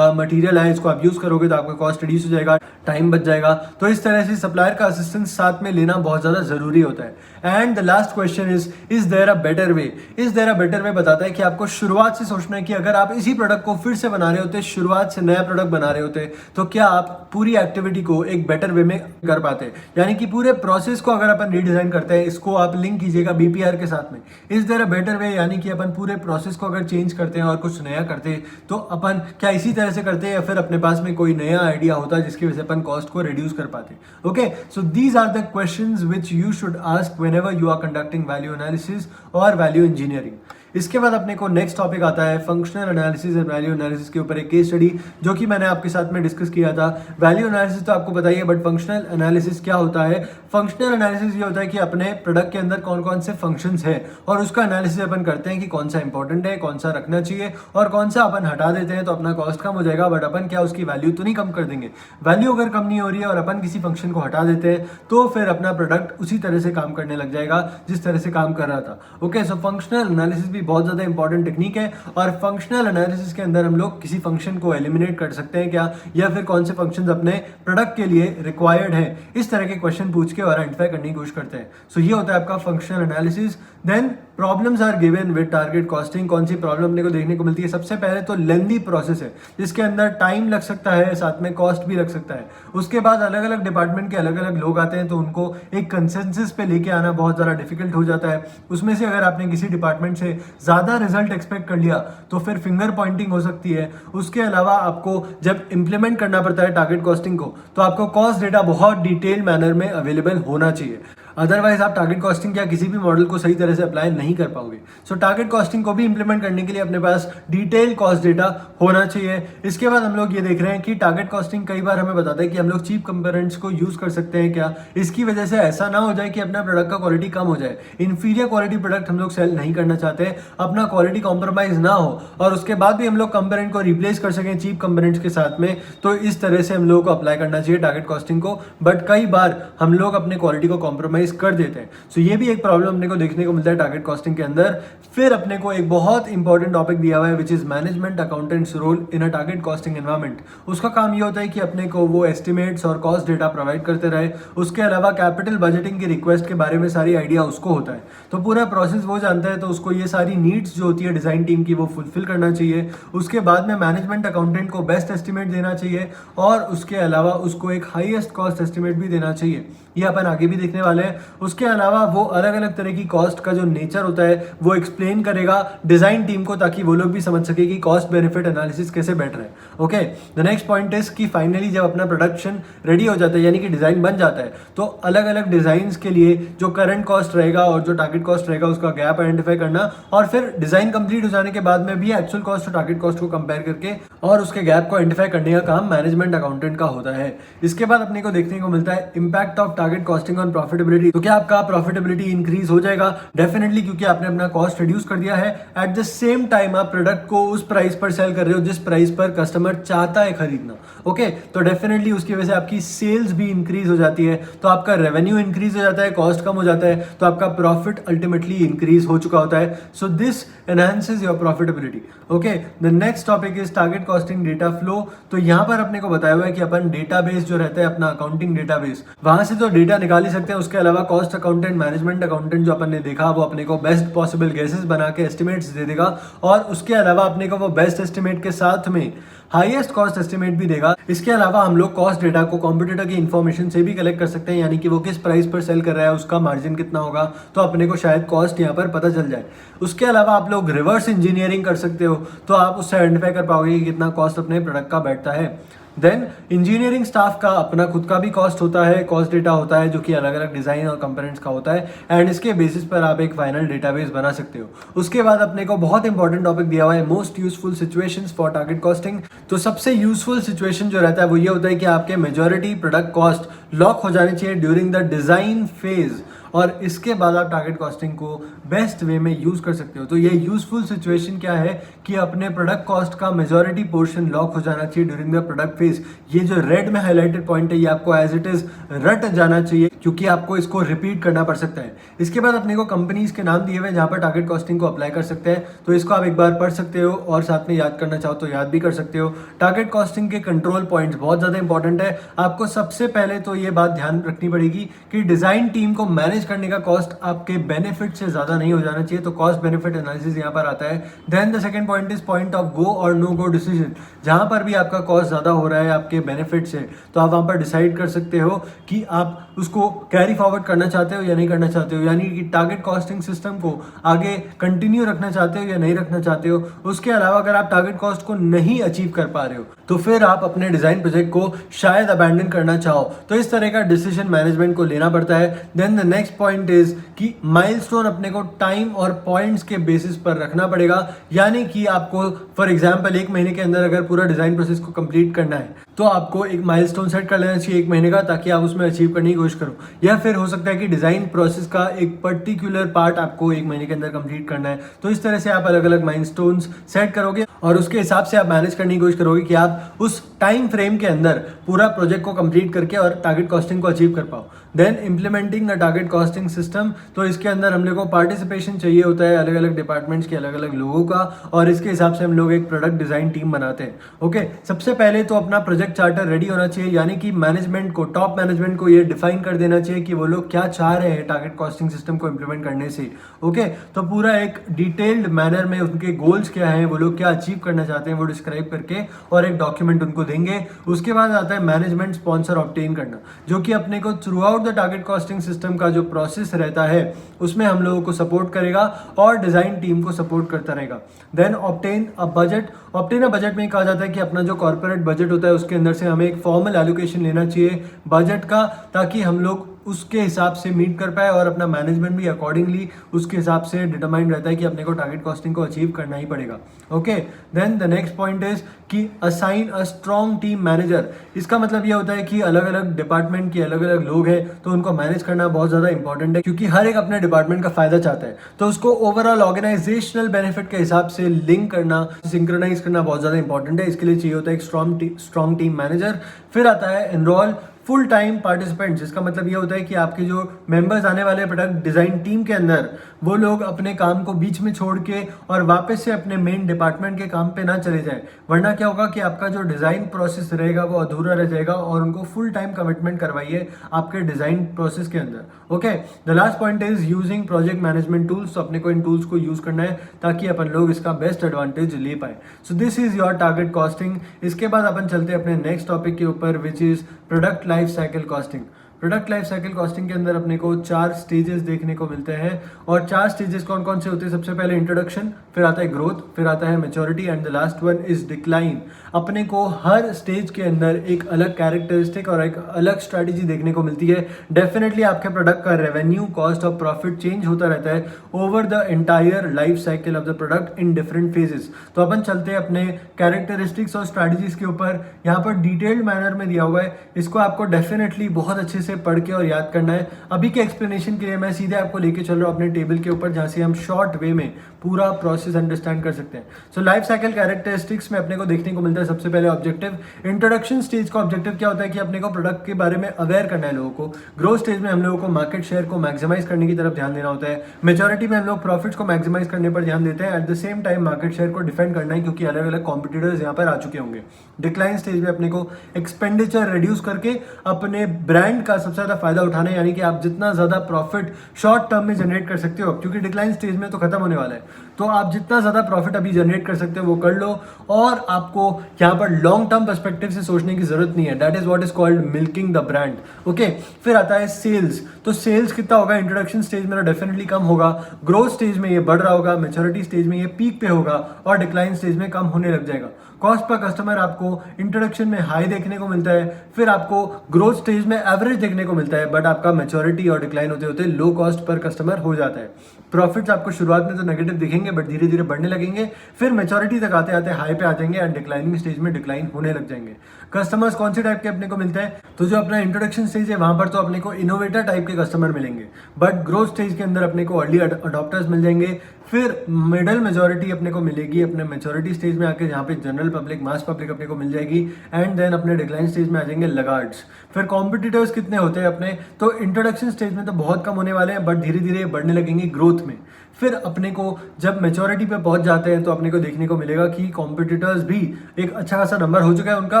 मटेरियल है, इसको आप यूज करोगे तो आपका कॉस्ट रिड्यूस हो जाएगा, टाइम बच जाएगा। तो इस तरह से सप्लायर का असिस्टेंस साथ में लेना बहुत ज्यादा जरूरी होता है। And the last question is there a better way. Is there a better way बताता है कि आपको शुरुआत से सोचना है कि अगर आप इसी प्रोडक्ट को फिर से बना रहे होते, शुरुआत से नया प्रोडक्ट बना रहे होते, तो क्या आप पूरी एक्टिविटी को एक बेटर वे में कर पाते। यानी कि पूरे प्रोसेस को अगर अपन रीडिजाइन करते हैं, इसको आप लिंक कीजिएगा बीपीआर के साथ में। Is there a better way, यानी कि अपन पूरे प्रोसेस को अगर चेंज करते हैं और कुछ नया करते तो अपन क्या इसी तरह से करते हैं, या फिर अपने पास में कोई नया आइडिया होता जिसकी वजह से अपन कॉस्ट को रिड्यूस कर पाते। Okay, so these are the questions which you should ask whenever you are conducting value analysis और वैल्यू इंजीनियरिंग। इसके बाद अपने को नेक्स्ट टॉपिक आता है functional analysis and value analysis के ऊपर एक केस स्टडी जो कि मैंने आपके साथ में डिस्कस किया था। वैल्यू एनालिसिस तो आपको बताइए, बट फंक्शनल एनालिसिस क्या होता है। फंक्शनल एनालिसिस ये होता है कि अपने प्रोडक्ट के अंदर कौन कौन से फंक्शंस है और उसका एनालिसिस अपन करते हैं कि कौन सा इंपॉर्टेंट है, कौन सा रखना चाहिए और कौन सा अपन हटा देते हैं तो अपना कॉस्ट कम हो जाएगा, बट अपन क्या उसकी वैल्यू तो नहीं कम कर देंगे। वैल्यू अगर कम नहीं हो रही है और अपन किसी फंक्शन को हटा देते हैं तो फिर अपना प्रोडक्ट उसी तरह से काम करने लग जाएगा जिस तरह से काम कर रहा था। ओके, सो फंक्शनल एनालिसिस भी बहुत ज्यादा इंपॉर्टेंट टेक्निक है, और फंक्शनल एनालिसिस के अंदर हम लोग किसी फंक्शन को एलिमिनेट कर सकते हैं क्या, या फिर कौन से फंक्शंस अपने प्रोडक्ट के लिए रिक्वायर्ड है, इस तरह के क्वेश्चन पूछ के और आइडेंटिफाई करने की कोशिश करते हैं। सो ये होता है आपका functional analysis. Then problems are given with target costing. कौन सी प्रॉब्लम अपने को देखने को मिलती है, सबसे पहले तो लेंदी प्रोसेस है जिसके अंदर टाइम लग सकता है, साथ में कॉस्ट भी लग सकता है। उसके बाद अलग अलग डिपार्टमेंट के अलग अलग लोग आते हैं तो उनको एक कंसेंसस पे लेके आना बहुत ज़्यादा डिफिकल्ट हो जाता है। उसमें से अगर आपने किसी डिपार्टमेंट से ज़्यादा रिजल्ट एक्सपेक्ट कर लिया तो फिर फिंगर पॉइंटिंग हो सकती है। उसके अलावा आपको जब इंप्लीमेंट करना पड़ता है टारगेट कॉस्टिंग को तो आपको कॉस्ट डेटा बहुत डिटेल मैनर में अवेलेबल होना चाहिए, अदरवाइज आप टारगेट कॉस्टिंग या किसी भी मॉडल को सही तरह से अप्लाई नहीं कर पाओगे। सो टारगेट कॉस्टिंग को भी इंप्लीमेंट करने के लिए अपने पास डिटेल कॉस्ट डेटा होना चाहिए। इसके बाद हम लोग ये देख रहे हैं कि टारगेट कॉस्टिंग कई बार हमें बताता है कि हम लोग चीप कंपोनेंट्स को यूज कर सकते हैं क्या, इसकी वजह से ऐसा ना हो जाए कि अपना प्रोडक्ट का क्वालिटी कम हो जाए। इंफीरियर क्वालिटी प्रोडक्ट हम लोग सेल नहीं करना चाहते, अपना क्वालिटी कॉम्प्रोमाइज ना हो और उसके बाद भी हम लोग कंपोनेंट को रिप्लेस कर सकें चीप कंपोनेंट्स के साथ में। तो इस तरह से हम लोग को अप्लाई करना चाहिए टारगेट कॉस्टिंग को, बट कई बार हम लोग अपने क्वालिटी को कॉम्प्रोमाइज कर देते हैं। सो ये भी एक प्रॉब्लम अपने को देखने को मिलता है टारगेट कॉस्टिंग के अंदर। फिर अपने को एक बहुत इंपॉर्टेंट टॉपिक दिया हुआ है which is management accountants role in a target costing environment. उसका काम ये होता है कि अपने को वो एस्टिमेट्स और कॉस्ट डेटा प्रोवाइड करते रहे। उसके अलावा कैपिटल बजटिंग की रिक्वेस्ट के बारे में सारी आइडिया उसको होता है, तो पूरा प्रोसेस वो जानता है, तो उसको ये सारी नीड्स जो होती है डिजाइन टीम की वो फुलफिल करना चाहिए। उसके बाद में मैनेजमेंट अकाउंटेंट को बेस्ट एस्टिमेट देना चाहिए और उसके अलावा उसको एक हाईएस्ट कॉस्ट एस्टिमेट भी देना चाहिए। ये अपन आगे भी देखने वाले हैं। उसके अलावा वो अलग अलग तरह की कॉस्ट का जो नेचर होता है वो एक्सप्लेन करेगा डिजाइन टीम को, ताकि वो लोग भी समझ सके कि कॉस्ट बेनिफिट एनालिसिस कैसे बैठ रहा है। Okay, the next point is कि फाइनली जब अपना प्रोडक्शन रेडी हो जाता है यानी कि डिजाइन बन जाता है, तो अलग अलग डिजाइन के लिए जो करंट कॉस्ट रहेगा और जो टारगेट कॉस्ट रहेगा उसका गैप आइडेंटिफाई करना, और फिर डिजाइन कंप्लीट हो जाने के बाद में भी एक्चुअल कॉस्ट और टारगेट कॉस्ट को कंपेयर करके और उसके गैप को आइडेंटिफाई करने का काम मैनेजमेंट अकाउंटेंट का होता है। इसके बाद अपने को देखने को मिलता है impact of target costing on profitability. तो क्या आपका प्रॉफिटेबिलिटी इंक्रीज हो जाएगा? डेफिनेटली, क्योंकि आपने अपना कॉस्ट रिड्यूस कर दिया है। एट द सेम टाइम आप प्रोडक्ट को उस प्राइस पर सेल कर रहे हो जिस प्राइस पर कस्टमर चाहता है खरीदना। ओके, तो डेफिनेटली उसकी वजह से आपकी सेल्स भी इंक्रीज हो जाती है, तो आपका रेवेन्यू इंक्रीज हो जाता है, कॉस्ट कम हो जाता है, तो आपका प्रॉफिट अल्टीमेटली इंक्रीज हो चुका होता है। So this enhances your profitability. Okay, the next topic is target costing data flow. तो यहाँ पर अपने को बताया हुआ है कि अपन डेटाबेस जो रहता है अपना अकाउंटिंग डेटाबेस, वहां से तो डेटा निकाल ही सकते हैं। उसके अलावा कॉस्ट अकाउंटेंट, मैनेजमेंट अकाउंटेंट जो अपन ने देखा वो अपने को बेस्ट पॉसिबल गेसेस बना के एस्टिमेट्स दे देगा, और उसके अलावा अपने को वो बेस्ट एस्टिमेट के साथ में हाईएस्ट कॉस्ट एस्टिमेट भी देगा। इसके अलावा हम लोग कॉस्ट डेटा को कॉम्पिटिटर की इन्फॉर्मेशन से भी कलेक्ट कर सकते हैं, यानी कि वो किस प्राइस पर सेल कर रहा है, उसका मार्जिन कितना होगा, तो अपने को शायद कॉस्ट यहाँ पर पता चल जाए। उसके अलावा आप लोग रिवर्स इंजीनियरिंग कर सकते हो, तो आप उससे आइडेंटिफाई कर पाओगे कि कितना कॉस्ट अपने प्रोडक्ट का बैठता है। देन इंजीनियरिंग स्टाफ का अपना खुद का भी कॉस्ट होता है, कॉस्ट डेटा होता है जो कि अलग अलग डिजाइन और कंपोनेंट्स का होता है, एंड इसके बेसिस पर आप एक फाइनल डेटाबेस बना सकते हो। उसके बाद अपने को बहुत इंपॉर्टेंट टॉपिक दिया हुआ है, most useful situations for target costing. तो सबसे यूजफुल सिचुएशन जो रहता है वो ये होता है कि आपके मेजॉरिटी प्रोडक्ट कॉस्ट लॉक हो जानी चाहिए ड्यूरिंग द डिजाइन फेज, और इसके बाद आप टारगेट कॉस्टिंग को बेस्ट वे में यूज कर सकते हो। तो ये यूजफुल सिचुएशन क्या है कि अपने प्रोडक्ट कॉस्ट का मेजॉरिटी पोर्शन लॉक हो जाना चाहिए ड्यूरिंग द प्रोडक्ट फेज। ये जो रेड में हाईलाइटेड पॉइंट है ये आपको एज इट इज रट जाना चाहिए, क्योंकि आपको इसको रिपीट करना पड़ सकता है। इसके बाद अपने को कंपनीज के नाम दिए हुए जहां पर टारगेट कॉस्टिंग को अप्लाई कर सकते हैं, तो इसको आप एक बार पढ़ सकते हो और साथ में याद करना चाहो तो याद भी कर सकते हो। टारगेट कॉस्टिंग के कंट्रोल पॉइंट्स बहुत ज्यादा इंपॉर्टेंट है। आपको सबसे पहले तो ये बात ध्यान रखनी पड़ेगी कि डिजाइन टीम को मैनेज करने का कॉस्ट आपके बेनिफिट से ज्यादा नहीं हो जाना चाहिए, तो कॉस्ट बेनिफिट एनालिसिस यहाँ पर आता है। Then the second point is point of go और नो गो डिसीजन। जहां पर भी आपका कॉस्ट ज्यादा हो रहा है आपके बेनिफिट से, तो आप वहां पर डिसाइड कर सकते हो कि आप उसको कैरी फॉरवर्ड करना चाहते हो या नहीं करना चाहते हो, यानी कि टारगेट कॉस्टिंग सिस्टम को आगे कंटिन्यू रखना चाहते हो या नहीं रखना चाहते हो। उसके अलावा अगर आप टारगेट कॉस्ट को नहीं अचीव कर पा रहे हो तो फिर आप अपने डिजाइन प्रोजेक्ट को शायद अबैंडन करना चाहो, तो इस तरह का डिसीजन मैनेजमेंट को लेना पड़ता है। Then the next point is कि माइलस्टोन अपने को टाइम और पॉइंट्स के बेसिस पर रखना पड़ेगा, यानी कि आपको फॉर एग्जांपल 1 महीने के अंदर अगर पूरा डिजाइन प्रोसेस को कंप्लीट करना है तो आपको एक माइलस्टोन सेट कर लेना चाहिए 1 महीने का, ताकि आप उसमें अचीव करने की कोशिश करो। या फिर हो सकता है कि डिजाइन प्रोसेस का एक पर्टिकुलर पार्ट आपको 1 महीने के अंदर कंप्लीट करना है, तो इस तरह से आप अलग अलग माइलस्टोन्स सेट करोगे और उसके हिसाब से आप मैनेज करने की कोशिश करोगे कि आप उस टाइम फ्रेम के अंदर पूरा प्रोजेक्ट को कंप्लीट करके और टारगेट कॉस्टिंग को अचीव कर पाओ। Then implementing a target costing system, तो इसके अंदर हम लोग को पार्टिसिपेशन चाहिए होता है अलग अलग डिपार्टमेंट्स के अलग अलग लोगों का, और इसके हिसाब से हम लोग एक प्रोडक्ट डिजाइन टीम बनाते हैं। ओके, सबसे पहले तो अपना प्रोजेक्ट चार्टर रेडी होना चाहिए, यानी कि मैनेजमेंट को, टॉप मैनेजमेंट को ये डिफाइन कर देना चाहिए कि वो लोग क्या चाह रहे हैं टारगेट कॉस्टिंग सिस्टम को इम्प्लीमेंट करने से। ओके, तो पूरा एक डिटेल्ड मैनर में उनके गोल्स क्या हैं, वो लोग क्या अचीव करना चाहते हैं वो डिस्क्राइब करके और एक डॉक्यूमेंट उनको देंगे। उसके बाद आता है मैनेजमेंट स्पॉन्सर ऑब्टेन करना, जो कि अपने को through out the target costing system का जो प्रोसेस रहता है उसमें हम लोगों को सपोर्ट करेगा और डिजाइन टीम को सपोर्ट करता रहेगा। Then obtain a budget, obtain a budget में कहा जाता है कि अपना जो कॉर्पोरेट बजट होता है उसके अंदर से हमें एक फॉर्मल एलोकेशन लेना चाहिए बजट का, ताकि हम लोग उसके हिसाब से मीट कर पाए और अपना मैनेजमेंट भी अकॉर्डिंगली उसके हिसाब से डिटरमाइंड रहता है कि अपने को टारगेट कॉस्टिंग को अचीव करना ही पड़ेगा। Okay, then the next point is कि assign a strong team manager. इसका मतलब ये होता है कि अलग अलग डिपार्टमेंट के अलग अलग लोग हैं तो उनको मैनेज करना बहुत ज़्यादा इंपॉर्टेंट है, क्योंकि हर एक अपने डिपार्टमेंट का फायदा चाहता है, तो उसको ओवरऑल ऑर्गेनाइजेशनल बेनिफिट के हिसाब से लिंक करना, सिंक्रोनाइज करना बहुत ज़्यादा इंपॉर्टेंट है। इसके लिए चाहिए होता है एक स्ट्रॉन्ग टीम मैनेजर। फिर आता है एनरोल फुल टाइम पार्टिसिपेंट्स, जिसका मतलब ये होता है कि आपके जो मेंबर्स आने वाले प्रोडक्ट डिजाइन टीम के अंदर वो लोग अपने काम को बीच में छोड़ के और वापस से अपने मेन डिपार्टमेंट के काम पे ना चले जाए, वरना क्या होगा कि आपका जो डिजाइन प्रोसेस रहेगा वो अधूरा रह जाएगा, और उनको फुल टाइम कमिटमेंट करवाइए आपके डिजाइन प्रोसेस के अंदर। Okay, the last point is using project management tools, तो अपने को इन टूल्स को यूज करना है ताकि अपन लोग इसका बेस्ट एडवांटेज ले पाए। So this is your target costing. इसके बाद अपन चलते हैं अपने नेक्स्ट टॉपिक के ऊपर, which is product life cycle costing. Product life cycle costing के अंदर अपने को 4 स्टेजेस देखने को मिलते हैं और 4 स्टेजेस कौन कौन से होते हैं? सबसे पहले इंट्रोडक्शन, फिर आता है ग्रोथ, फिर आता है maturity and the last one is decline. अपने को हर स्टेज के अंदर एक अलग कैरेक्टरिस्टिक और एक अलग स्ट्रैटेजी देखने को मिलती है। डेफिनेटली आपके प्रोडक्ट का रेवेन्यू, कॉस्ट और प्रॉफिट चेंज होता रहता है over the entire life cycle of the product in different phases. तो अपन चलते हैं अपने कैरेक्टरिस्टिक्स और स्ट्रैटेजीज के ऊपर। यहाँ पर डिटेल्ड मैनर में दिया हुआ है, इसको आपको डेफिनेटली बहुत अच्छे से पढ़ के और याद करना है। अभी के एक्सप्लेनेशन के लिए मैं सीधे आपको लेके चल रहा हूँ अपने टेबल के ऊपर, जहाँ से हम शॉर्ट वे में पूरा प्रोसेस अंडरस्टैंड कर सकते हैं। सो लाइफ साइकिल कैरेक्टरिस्टिक्स में अपने को देखने को मिलता है सबसे पहले ऑब्जेक्टिव। इंट्रोडक्शन स्टेज का ऑब्जेक्टिव क्या होता है कि अपने को प्रोडक्ट के बारे में अवेयर करना है लोगों को। ग्रोथ स्टेज में हम लोगों को मार्केट शेयर को मैक्सिमाइज करने की तरफ ध्यान देना होता है। मेजॉरिटी में हम लोग प्रॉफिट्स को मैक्सिमाइज करने पर ध्यान देते हैं। At the same time market share को डिफेंड करना है, क्योंकि अलग अलग कॉम्पिटिटर्स यहाँ पर आ चुके होंगे। डिक्लाइन स्टेज में अपने को एक्सपेंडिचर रिड्यूस करके अपने ब्रांड का सबसे ज्यादा फायदा उठाना है, यानी कि आप जितना ज्यादा प्रॉफिट शॉर्ट टर्म में जनरेट कर सकते हो, क्योंकि डिक्लाइन स्टेज में तो खत्म होने वाला है, तो आप जितना ज्यादा प्रॉफिट अभी जनरेट कर सकते हो वो कर लो और आपको यहाँ पर लॉन्ग टर्म पर्सपेक्टिव से सोचने की जरूरत नहीं है। That is what is called milking the brand. Okay, फिर आता है सेल्स। तो सेल्स कितना होगा? इंट्रोडक्शन स्टेज में डेफिनेटली कम होगा, ग्रोथ स्टेज में ये बढ़ रहा होगा, मैच्योरिटी स्टेज में ये पीक पे होगा और डिक्लाइन स्टेज में कम होने लग जाएगा। कॉस्ट पर कस्टमर आपको इंट्रोडक्शन में हाई देखने को मिलता है, फिर आपको ग्रोथ स्टेज में एवरेज देखने को मिलता है, बट आपका मैच्योरिटी और डिक्लाइन होते होते लो कॉस्ट पर कस्टमर हो जाता है। प्रॉफिट्स आपको शुरुआत में तो नेगेटिव दिखेंगे, बट धीरे धीरे बढ़ने लगेंगे, फिर मैच्योरिटी तक आते आते हाई पे आ जाएंगे एंड डिक्लाइनिंग स्टेज में डिक्लाइन होने लग जाएंगे। कस्टमर्स कौन से टाइप के अपने को मिलते हैं? तो जो अपना इंट्रोडक्शन स्टेज है वहां पर तो अपने को इनोवेटर टाइप के कस्टमर मिलेंगे, बट ग्रोथ स्टेज के अंदर अपने को अर्ली अडॉप्टर्स मिल जाएंगे, फिर मिडल मेजॉरिटी अपने को मिलेगी अपने मैच्योरिटी स्टेज में आके, जहाँ पे जनरल पब्लिक, मास पब्लिक अपने को मिल जाएगी, एंड देन अपने डिक्लाइन स्टेज में आ जाएंगे लगार्ड्स। फिर कॉम्पिटिटर्स कितने होते हैं अपने? तो इंट्रोडक्शन स्टेज में तो बहुत कम होने वाले हैं, बट धीरे धीरे बढ़ने लगेंगे ग्रोथ में। फिर अपने को जब मैच्योरिटी पे पहुंच जाते हैं तो अपने को देखने को मिलेगा कि कॉम्पिटिटर्स भी एक अच्छा खासा नंबर हो चुका है उनका,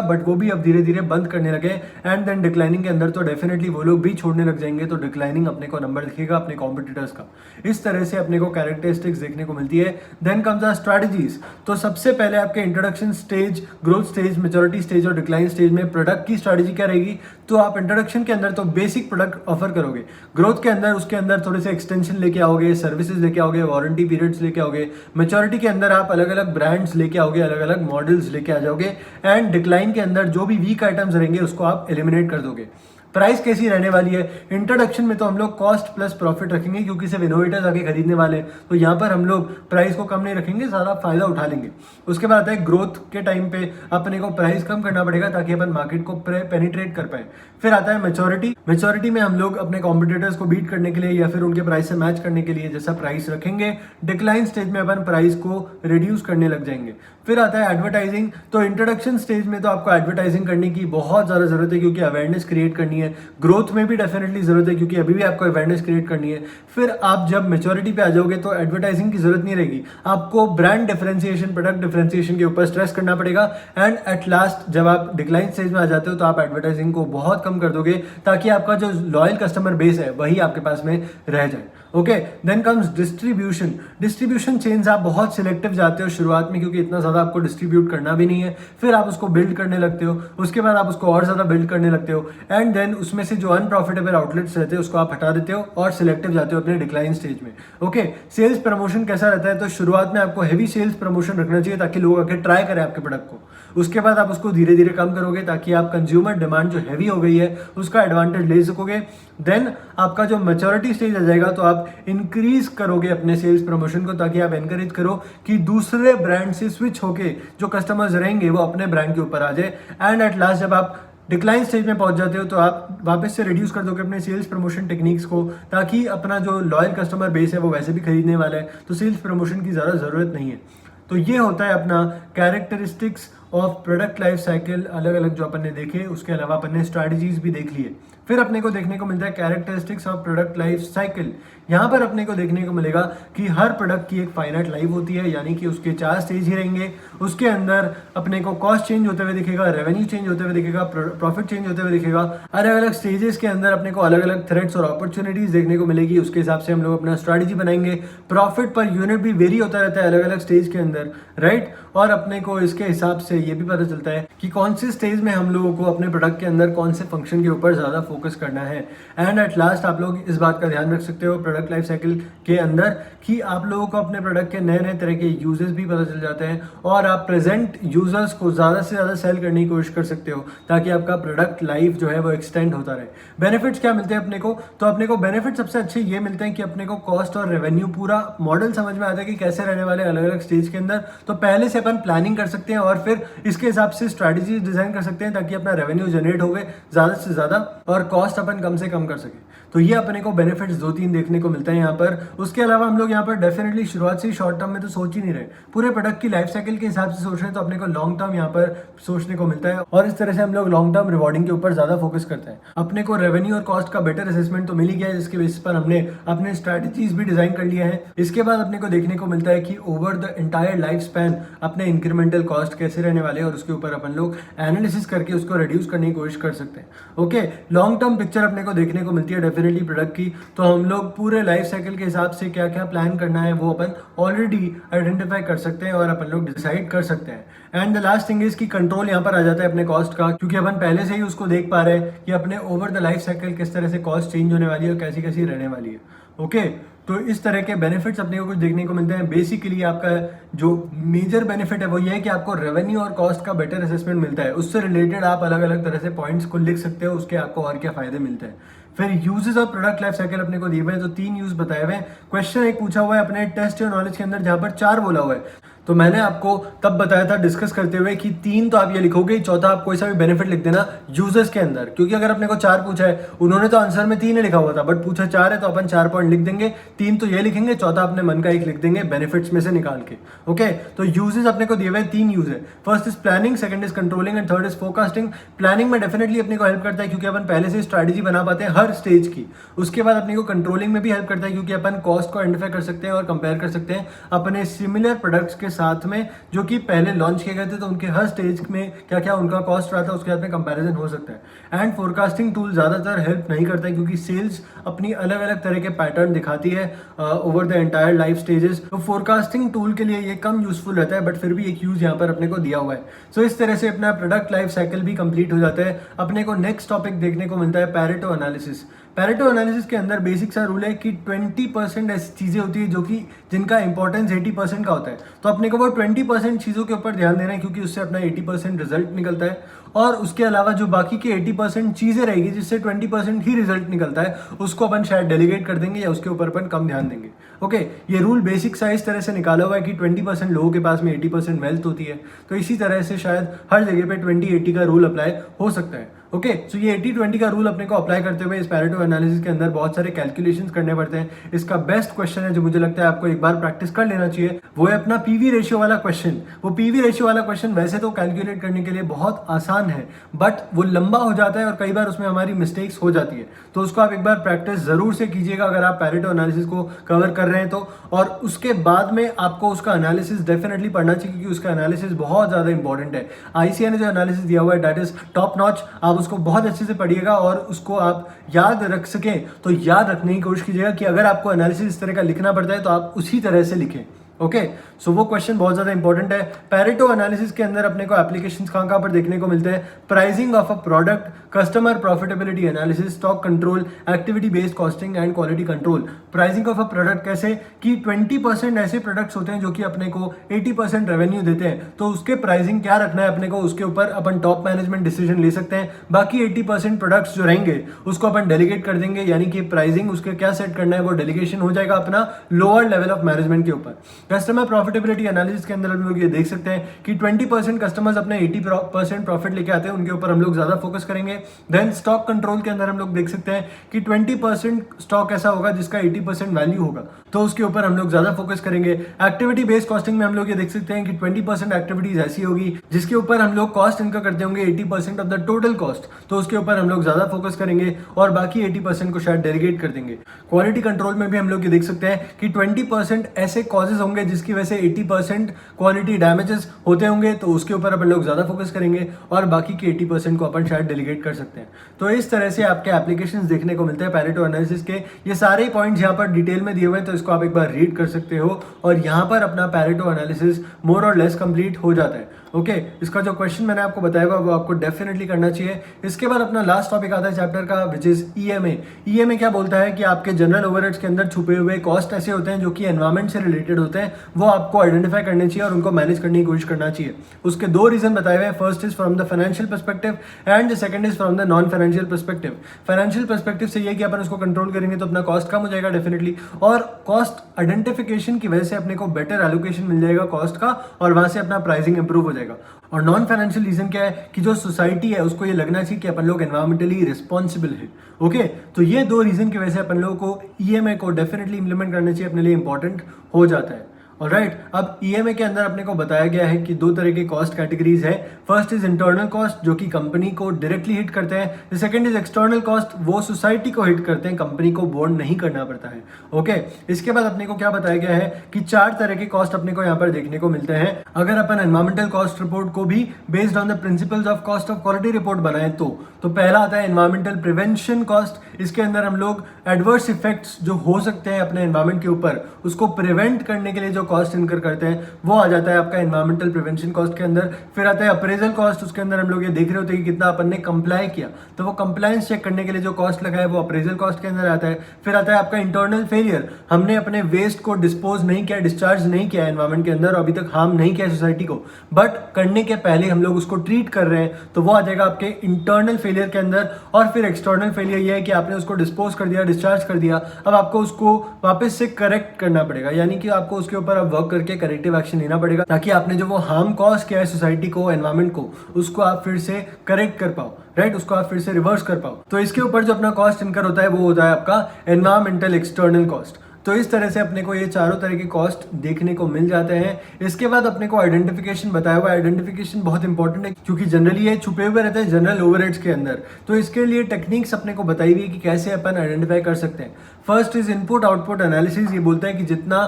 बट वो भी अब धीरे धीरे बंद करने लगे एंड देन डिक्लाइनिंग के अंदर तो डेफिनेटली वो लोग भी छोड़ने लग जाएंगे, तो डिक्लाइनिंग अपने को नंबर दिखेगा अपने कॉम्पिटिटर्स का। इस तरह से अपने को कैरेक्टरिस्टिक्स देखने को मिलती है। Then comes the strategies. तो सबसे पहले आपके introduction stage, growth stage, maturity stage और डिक्लाइन स्टेज में प्रोडक्ट की स्ट्रैटेजी क्या रहेगी? तो आप इंट्रोडक्शन के अंदर तो बेसिक प्रोडक्ट ऑफर करोगे, ग्रोथ के अंदर उसके अंदर थोड़े से एक्सटेंशन लेके आओगे, सर्विसेज लेके आओगे, वारंटी पीरियड्स लेके आओगे, मैच्योरिटी के अंदर आप अलग अलग ब्रांड्स लेके आओगे, अलग अलग मॉडल्स लेके आ जाओगे, एंड डिक्लाइन के अंदर जो भी वीक आइटम्स रहेंगे उसको आप एलिमिनेट कर दोगे। प्राइस कैसी रहने वाली है? इंट्रोडक्शन में तो हम लोग कॉस्ट प्लस प्रॉफिट रखेंगे, क्योंकि सिर्फ इनोवेटर्स आके खरीदने वाले हैं, तो यहाँ पर हम लोग प्राइस को कम नहीं रखेंगे, सारा फायदा उठा लेंगे। उसके बाद आता है ग्रोथ के टाइम पे अपने को प्राइस कम करना पड़ेगा ताकि अपन मार्केट को पेनिट्रेट कर पाए। फिर आता है मैच्योरिटी। मैच्योरिटी में हम लोग अपने कॉम्पिटिटर्स को बीट करने के लिए या फिर उनके प्राइस से मैच करने के लिए जैसा प्राइस रखेंगे, डिक्लाइन स्टेज में अपन प्राइस को रिड्यूस करने लग जाएंगे। फिर आता है एडवर्टाइजिंग। तो इंट्रोडक्शन स्टेज में तो आपको एडवर्टाइजिंग करने की बहुत ज्यादा जरूरत है, क्योंकि अवेयरनेस क्रिएट करनी है। ग्रोथ में भी डेफिनेटली जरूरत है, क्योंकि अभी भी आपको अवेयरनेस क्रिएट करनी है। फिर आप जब मैच्योरिटी पे आ जाओगे तो एडवर्टाइजिंग की जरूरत नहीं रहेगी, आपको ब्रांड डिफरेंशिएशन, प्रोडक्ट डिफरेंशिएशन के ऊपर स्ट्रेस करना पड़ेगा। एंड एट लास्ट जब आप डिक्लाइन स्टेज में आ जाते हो तो आप एडवर्टाइजिंग को बहुत कम कर दोगे, ताकि आपका जो लॉयल कस्टमर बेस है वही आपके पास में रह जाए। Okay, then comes distribution. Distribution chains आप बहुत सिलेक्टिव जाते हो शुरुआत में, क्योंकि इतना ज्यादा आपको डिस्ट्रीब्यूट करना भी नहीं है। फिर आप उसको बिल्ड करने लगते हो, उसके बाद आप उसको और ज्यादा बिल्ड करने लगते हो, एंड देन उसमें से जो अनप्रॉफिटेबल आउटलेट्स रहते हैं उसको आप हटा देते हो और सिलेक्टिव जाते हो अपने डिक्लाइन स्टेज में। ओके, सेल्स प्रमोशन कैसा रहता है? तो शुरुआत में आपको हेवी सेल्स प्रमोशन रखना चाहिए ताकि लोग आके ट्राई करें आपके प्रोडक्ट को। उसके बाद आप उसको धीरे धीरे कम करोगे ताकि आप कंज्यूमर डिमांड जो हैवी हो गई है उसका एडवांटेज ले सकोगे। देन आपका जो मैच्योरिटी स्टेज आ जाएगा तो आप इंक्रीज करोगे अपने सेल्स प्रमोशन को, ताकि आप एनकरेज करो कि दूसरे ब्रांड से स्विच होके जो कस्टमर्स रहेंगे वो अपने ब्रांड के ऊपर आ जाए। एंड एट लास्ट जब आप डिक्लाइन स्टेज में पहुंच जाते हो तो आप वापस से रिड्यूस कर दोगे अपने सेल्स प्रमोशन टेक्निक्स को, ताकि अपना जो लॉयल कस्टमर बेस है वो वैसे भी खरीदने वाला है, तो सेल्स प्रमोशन की ज़्यादा ज़रूरत नहीं है। तो ये होता है अपना characteristics of product life cycle, अलग अलग जो अपन ने देखे। उसके अलावा अपन ने स्ट्रैटेजीज भी देख लिए। फिर अपने को देखने को मिलता है characteristics of product life cycle. यहाँ पर अपने को देखने को मिलेगा कि हर प्रोडक्ट की एक फाइनाइट लाइफ होती है, यानी कि उसके 4 स्टेज ही रहेंगे। उसके अंदर अपने को कॉस्ट चेंज होते हुए दिखेगा, रेवेन्यू चेंज होते हुए दिखेगा, प्रॉफिट चेंज होते हुए दिखेगा। अलग अलग स्टेजेस के अंदर अपने को अलग अलग थ्रेट्स और अपॉर्चुनिटीज देखने को मिलेगी। उसके हिसाब से हम लोग अपना स्ट्रैटेजी बनाएंगे। प्रॉफिट पर यूनिट भी वेरी होता रहता है अलग अलग स्टेज के अंदर, राइट। और अपने को इसके हिसाब से ये भी पता चलता है कि कौन से स्टेज में हम लोगों को अपने प्रोडक्ट के अंदर कौन से फंक्शन के ऊपर ज़्यादा फोकस करना है। एंड एट लास्ट आप लोग इस बात का ध्यान रख सकते हो प्रोडक्ट लाइफ साइकिल के अंदर कि आप लोगों को अपने प्रोडक्ट के नए नए तरह के यूजेस भी पता चल जाते हैं और आप प्रेजेंट यूजर्स को ज़्यादा से ज़्यादा सेल करने की कोशिश कर सकते हो ताकि आपका प्रोडक्ट लाइफ जो है वो एक्सटेंड होता रहे। बेनिफिट्स क्या मिलते हैं अपने को, तो अपने को बेनिफिट सबसे अच्छे ये मिलते हैं कि अपने को कॉस्ट और रेवेन्यू पूरा मॉडल समझ में आता है कि कैसे रहने वाले अलग अलग स्टेज के अंदर। तो पहले से अपन प्लानिंग कर सकते हैं और फिर इसके हिसाब से स्ट्रैटेजी डिजाइन कर सकते हैं ताकि अपना रेवेन्यू जनरेट हो गए ज़्यादा से ज़्यादा और कॉस्ट अपन कम से कम कर सके। तो ये अपने को बेनिफिट्स 2-3 देखने को मिलता है यहाँ पर। उसके अलावा हम लोग यहाँ पर डेफिनेटली शुरुआत से ही शॉर्ट टर्म में तो सोच ही नहीं रहे, पूरे प्रोडक्ट की लाइफ साइकिल के हिसाब से सोच रहे हैं, तो अपने को लॉन्ग टर्म यहाँ पर सोचने को मिलता है और इस तरह से हम लोग लॉन्ग टर्म रिवॉर्डिंग के ऊपर ज्यादा फोकस करते हैं। अपने को रेवेन्यू और कॉस्ट का बेटर असेसमेंट तो मिल ही गया है जिसके बेसिस पर हमने अपने स्ट्रैटेजीज भी डिजाइन कर लिए हैं। इसके बाद अपने को देखने को मिलता है कि over the entire life span अपने इंक्रीमेंटल कॉस्ट कैसे रहने वाले हैं और उसके ऊपर अपन लोग एनालिसिस करके उसको रिड्यूस करने की कोशिश कर सकते हैं। ओके, लॉन्ग टर्म पिक्चर अपने को देखने को मिलती है डेफिनेटली प्रोडक्ट की। तो हम लोग पूरे लाइफ साइकिल के हिसाब से क्या क्या प्लान करना है वो अपन ऑलरेडी आइडेंटिफाई कर सकते हैं और अपन लोग डिसाइड कर सकते हैं। And the last thing is कि कंट्रोल यहाँ पर आ जाता है अपने कॉस्ट का, क्योंकि अपन पहले से ही उसको देख पा रहे हैं कि अपने ओवर द लाइफ साइकिल किस तरह से कॉस्ट चेंज होने वाली है और कैसी कैसी रहने वाली है। ओके, तो इस तरह के बेनिफिट्स अपने को कुछ देखने को मिलते हैं। बेसिकली आपका जो मेजर बेनिफिट है वो ये है कि आपको रेवेन्यू और कॉस्ट का बेटर असेसमेंट मिलता है। उससे रिलेटेड आप अलग अलग तरह से पॉइंट्स को लिख सकते हो, उसके आपको और क्या फायदे मिलते हैं। फिर यूजेस और प्रोडक्ट लाइफ साइकिल अपने को दिए हुए हैं, तो 3 यूज बताए हुए हैं। क्वेश्चन एक पूछा हुआ है अपने टेस्ट या नॉलेज के अंदर जहां पर 4 बोला हुआ है। तो मैंने आपको तब बताया था डिस्कस करते हुए कि 3 तो आप ये लिखोगे, चौथा आप कोई सा भी बेनिफिट लिख देना यूजर्स के अंदर, क्योंकि अगर अपने को 4 पूछा है, उन्होंने तो आंसर में 3 ही लिखा हुआ था बट पूछा 4 है, तो अपन 4 पॉइंट लिख देंगे, 3 तो ये लिखेंगे, चौथा अपने मन का एक लिख देंगे बेनिफिट्स में से निकाल के। ओके, तो यूजेस अपने को दिए हुए 3 यूज है। First is planning, second is controlling and third is forecasting. Planning में डेफिनेटली अपने को हेल्प करता है क्योंकि अपन पहले से स्ट्रैटेजी बना पाते हैं हर स्टेज की। उसके बाद अपने को कंट्रोलिंग में भी हेल्प करता है क्योंकि अपन कॉस्ट को आइडेंटिफाई कर सकते हैं और कंपेयर कर सकते हैं अपने सिमिलर प्रोडक्ट्स के साथ में जो कि पहले लॉन्च किए गए थे, तो उनके हर स्टेज में क्या क्या उनका कॉस्ट रहा था उसके साथ में कंपैरिजन हो सकता है। एंड फोरकास्टिंग टूल ज़्यादातर हेल्प नहीं करता है क्योंकि सेल्स अपनी अलग अलग तरह के पैटर्न दिखाती है over the entire life stages. तो फोरकास्टिंग टूल के लिए ये कम यूजफुल रहता है बट फिर भी एक यूज यहाँ पर अपने को दिया हुआ है। सो इस तरह से अपना प्रोडक्ट लाइफ साइकिल भी कंप्लीट हो जाता है। अपने को नेक्स्ट टॉपिक देखने को मिलता है पैरेटो एनालिसिस। पैरेटो एनालिसिस के अंदर बेसिक सा रूल है कि 20% ऐसी चीज़ें होती है जो कि जिनका इंपॉर्टेंस 80% का होता है, तो अपने को वो 20% चीज़ों के ऊपर ध्यान देना है क्योंकि उससे अपना 80% रिजल्ट निकलता है। और उसके अलावा जो बाकी के 80% चीज़ें रहेगी जिससे 20% ही रिजल्ट निकलता है, उसको अपन शायद डेलीगेट कर देंगे या उसके ऊपर अपन कम ध्यान देंगे। ओके, ये रूल बेसिक सा इस तरह से निकाला हुआ है कि 20% लोगों के पास में 80% वेल्थ होती है, तो इसी तरह से शायद हर जगह पे 20-80 का रूल अप्लाई हो सकता है। ओके, सो ये 80-20 का रूल अपने को अप्लाई करते हुए इस पैरेटो एनालिसिस के अंदर बहुत सारे कैलकुलेशंस करने पड़ते हैं। इसका बेस्ट क्वेश्चन है जो मुझे लगता है आपको एक बार प्रैक्टिस कर लेना चाहिए, वो है अपना पीवी रेशियो वाला क्वेश्चन। वो पीवी रेशियो वाला क्वेश्चन वैसे तो कैलकुलेट करने के लिए बहुत आसान है बट वो लंबा हो जाता है और कई बार उसमें हमारी मिस्टेक्स हो जाती है, तो उसको आप एक बार प्रैक्टिस जरूर से कीजिएगा अगर आप पैरेटो एनालिसिस को कवर कर रहे हैं तो। और उसके बाद में आपको उसका एनालिसिस डेफिनेटली पढ़ना चाहिए क्योंकि उसका एनालिसिस बहुत ज्यादा इंपॉर्टेंट है। आईसीए ने जो एनालिसिस दिया हुआ है दैट इज टॉप नॉच। आप उसको बहुत अच्छे से पढ़िएगा और उसको आप याद रख सकें तो याद रखने की कोशिश कीजिएगा कि अगर आपको एनालिसिस इस तरह का लिखना पड़ता है तो आप उसी तरह से लिखें। ओके, सो वो क्वेश्चन बहुत ज्यादा इंपॉर्टेंट है। पैरेटो एनालिसिस के अंदर अपने को एप्लीकेशंस कहाँ पर देखने को मिलते हैं? Pricing of a product, customer profitability analysis, stock control, activity based costing and quality control. Pricing of a product कैसे कि 20% ऐसे प्रोडक्ट्स होते हैं जो कि अपने को 80% रेवेन्यू देते हैं, तो उसके प्राइसिंग क्या रखना है अपने को, उसके ऊपर अपन टॉप मैनेजमेंट डिसीजन ले सकते हैं। बाकी 80% प्रोडक्ट्स जो रहेंगे उसको अपन डेलीगेट कर देंगे, यानी कि प्राइसिंग उसके क्या सेट करना है वो डेलीगेशन हो जाएगा अपना लोअर लेवल ऑफ मैनेजमेंट के ऊपर। कस्टमर प्रॉफिटेबिलिटी एनालिसिस के अंदर हम लोग ये देख सकते हैं कि 20% कस्टमर्स अपने 80% प्रॉफिट लेके आते हैं, उनके ऊपर हम लोग ज्यादा फोकस करेंगे। देन स्टॉक कंट्रोल के अंदर हम लोग देख सकते हैं कि 20% स्टॉक ऐसा होगा जिसका 80% वैल्यू होगा, तो उसके ऊपर हम लोग ज्यादा फोकस करेंगे। एक्टिविटी बेस्ड कॉस्टिंग में हम लोग ये देख सकते हैं कि 20% एक्टिविटीज ऐसी होगी जिसके ऊपर हम लोग कॉस्ट इनका करते होंगे 80% ऑफ द टोटल कॉस्ट, तो उसके ऊपर हम लोग ज्यादा फोकस करेंगे और बाकी 80% को शायद डेलीगेट कर देंगे। क्वालिटी कंट्रोल में भी हम लोग ये देख सकते हैं कि 20% ऐसे कॉजेज होंगे होंगे जिसकी वजह से 80% क्वालिटी डैमेजेस होते होंगे, तो उसके ऊपर अपन लोग ज़्यादा फोकस करेंगे और बाकी के 80% को अपन शायद डेलीगेट कर सकते हैं। तो इस तरह से आपके एप्लीकेशंस देखने को मिलते हैं पैरेटो एनालिसिस के। ये सारे पॉइंट्स यहाँ पर डिटेल में दिए हुए हैं, तो इसको आप एक बार रीड कर सकते हो और यहाँ पर अपना पैरेटो एनालिसिस मोर और लेस कंप्लीट हो जाता है। ओके, इसका जो क्वेश्चन मैंने आपको बताया वो आपको डेफिनेटली करना चाहिए। इसके बाद अपना लास्ट टॉपिक आता है चैप्टर का, विच इज ईएमए। ईएमए क्या बोलता है कि आपके जनरल ओवरहेड्स के अंदर छुपे हुए कॉस्ट ऐसे होते हैं जो कि एनवायरमेंट से रिलेटेड होते हैं, वो आपको आइडेंटिफाई करने चाहिए और उनको मैनेज करने की कोशिश करना चाहिए। उसके दो रीजन बताए हुए हैं, first is from the financial perspective and the second is from the non financial perspective. Financial perspective से ये कि अपन उसको कंट्रोल करेंगे तो अपना कॉस्ट कम हो जाएगा डेफिनेटली, और कॉस्ट आइडेंटिफिकेशन की वजह से अपने को बेटर एलोकेशन मिल जाएगा कॉस्ट का और वहां से अपना प्राइसिंग इंप्रूव हो जाएगा। और नॉन फाइनेंशियल रीजन क्या है कि जो सोसाइटी है उसको ये लगना चाहिए कि अपन लोग एनवायरमेंटली रिस्पॉन्सिबल है। ओके, तो ये दो रीजन की वजह से अपन लोगों को ईएमए को डेफिनेटली इंप्लीमेंट करना चाहिए, अपने लिए इंपॉर्टेंट हो जाता है। ऑलराइट, अब ईएमए के अंदर अपने को बताया गया है कि दो तरह के कॉस्ट कैटेगरीज है। फर्स्ट इज इंटरनल कॉस्ट जो कि कंपनी को डायरेक्टली हिट करते हैं। सेकंड इज एक्सटर्नल कॉस्ट, वो सोसाइटी को हिट करते हैं, कंपनी को बोर्ड नहीं करना पड़ता है। ओके, इसके बाद अपने को क्या बताया गया है कि चार तरह के कॉस्ट अपने को यहाँ पर देखने को मिलते हैं। अगर अपन एनवायरमेंटल कॉस्ट रिपोर्ट को भी based on the principles of cost of quality report बनाए तो पहला आता है एनवायरमेंटल प्रिवेंशन कॉस्ट। इसके अंदर हम लोग एडवर्स इफेक्ट्स जो हो सकते हैं अपने एनवायरमेंट के ऊपर उसको प्रिवेंट करने के लिए जो कॉस्ट इनकर करते हैं वो आ जाता है आपका एनवायरमेंटल प्रिवेंशन कॉस्ट के अंदर। फिर आता है अप्रेजल कॉस्ट, उसके अंदर हम लोग ये देख रहे होते हैं कि कितना अपन ने कंप्लाई किया, तो वो कंप्लायंस चेक करने के लिए जो कॉस्ट लगा है वो अप्रेजल कॉस्ट के अंदर आता है। फिर आता है आपका इंटरनल फेलियर, हमने अपने वेस्ट को डिस्पोज नहीं किया, डिस्चार्ज नहीं किया एनवायरमेंट के अंदर, अभी तक हार्म नहीं किया सोसाइटी को, बट करने के पहले हम लोग उसको ट्रीट कर रहे हैं, तो वो आ जाएगा आपके इंटरनल फेलियर के अंदर। और फिर एक्सटर्नल फेलियर ये है कि आपने उसको डिस्पोज कर दिया, डिस्चार्ज कर दिया, अब आपको उसको वापस से करेक्ट करना पड़ेगा, यानी कि आपको उसके ऊपर अब वर्क करके करेक्टिव एक्शन लेना पड़ेगा ताकि आपने जो वो हार्म कॉज किया है सोसाइटी को, एनवायरमेंट को, उसको आप फिर से करेक्ट कर पाओ, राइट, उसको आप फिर से रिवर्स कर पाओ। तो इसके ऊपर जो अपना कॉस्ट इनकर होता है वो होता है आपका एनवायरमेंटल एक्सटर्नल कॉस्ट। तो इस तरह से अपने को ये चारों तरह के कॉस्ट देखने को मिल जाते हैं। इसके बाद अपने को आइडेंटिफिकेशन बताया हुआ है। आइडेंटिफिकेशन बहुत इंपॉर्टेंट है क्योंकि जनरली ये छुपे हुए रहते हैं जनरल ओवरहेड्स के अंदर, तो इसके लिए टेक्निक्स अपने को बताई हुई है कि कैसे अपन आइडेंटिफाई कर सकते हैं। First is input output analysis. ये बोलता है कि जितना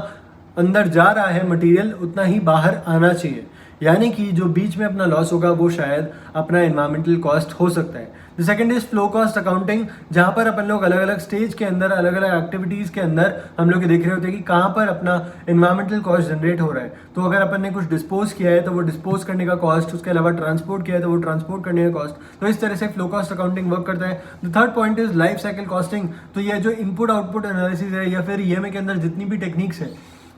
अंदर जा रहा है मटेरियल उतना ही बाहर आना चाहिए, यानी कि जो बीच में अपना लॉस होगा वो शायद अपना एनवायरमेंटल कॉस्ट हो सकता है। The second is flow cost accounting, जहां पर अपन लोग अलग अलग स्टेज के अंदर, अलग अलग एक्टिविटीज के अंदर हम लोग ये देख रहे होते हैं कि कहाँ पर अपना एनवायरमेंटल कॉस्ट जनरेट हो रहा है। तो अगर अपन ने कुछ डिस्पोज किया है तो वो डिस्पोज करने का कॉस्ट, उसके अलावा ट्रांसपोर्ट किया है तो वो ट्रांसपोर्ट करने का कॉस्ट। तो इस तरह से फ्लो कॉस्ट अकाउंटिंग वर्क करता है। The third point is life cycle costing. तो ये जो इनपुट आउटपुट एनालिसिस है या फिर ईएमए के अंदर जितनी भी टेक्निक्स है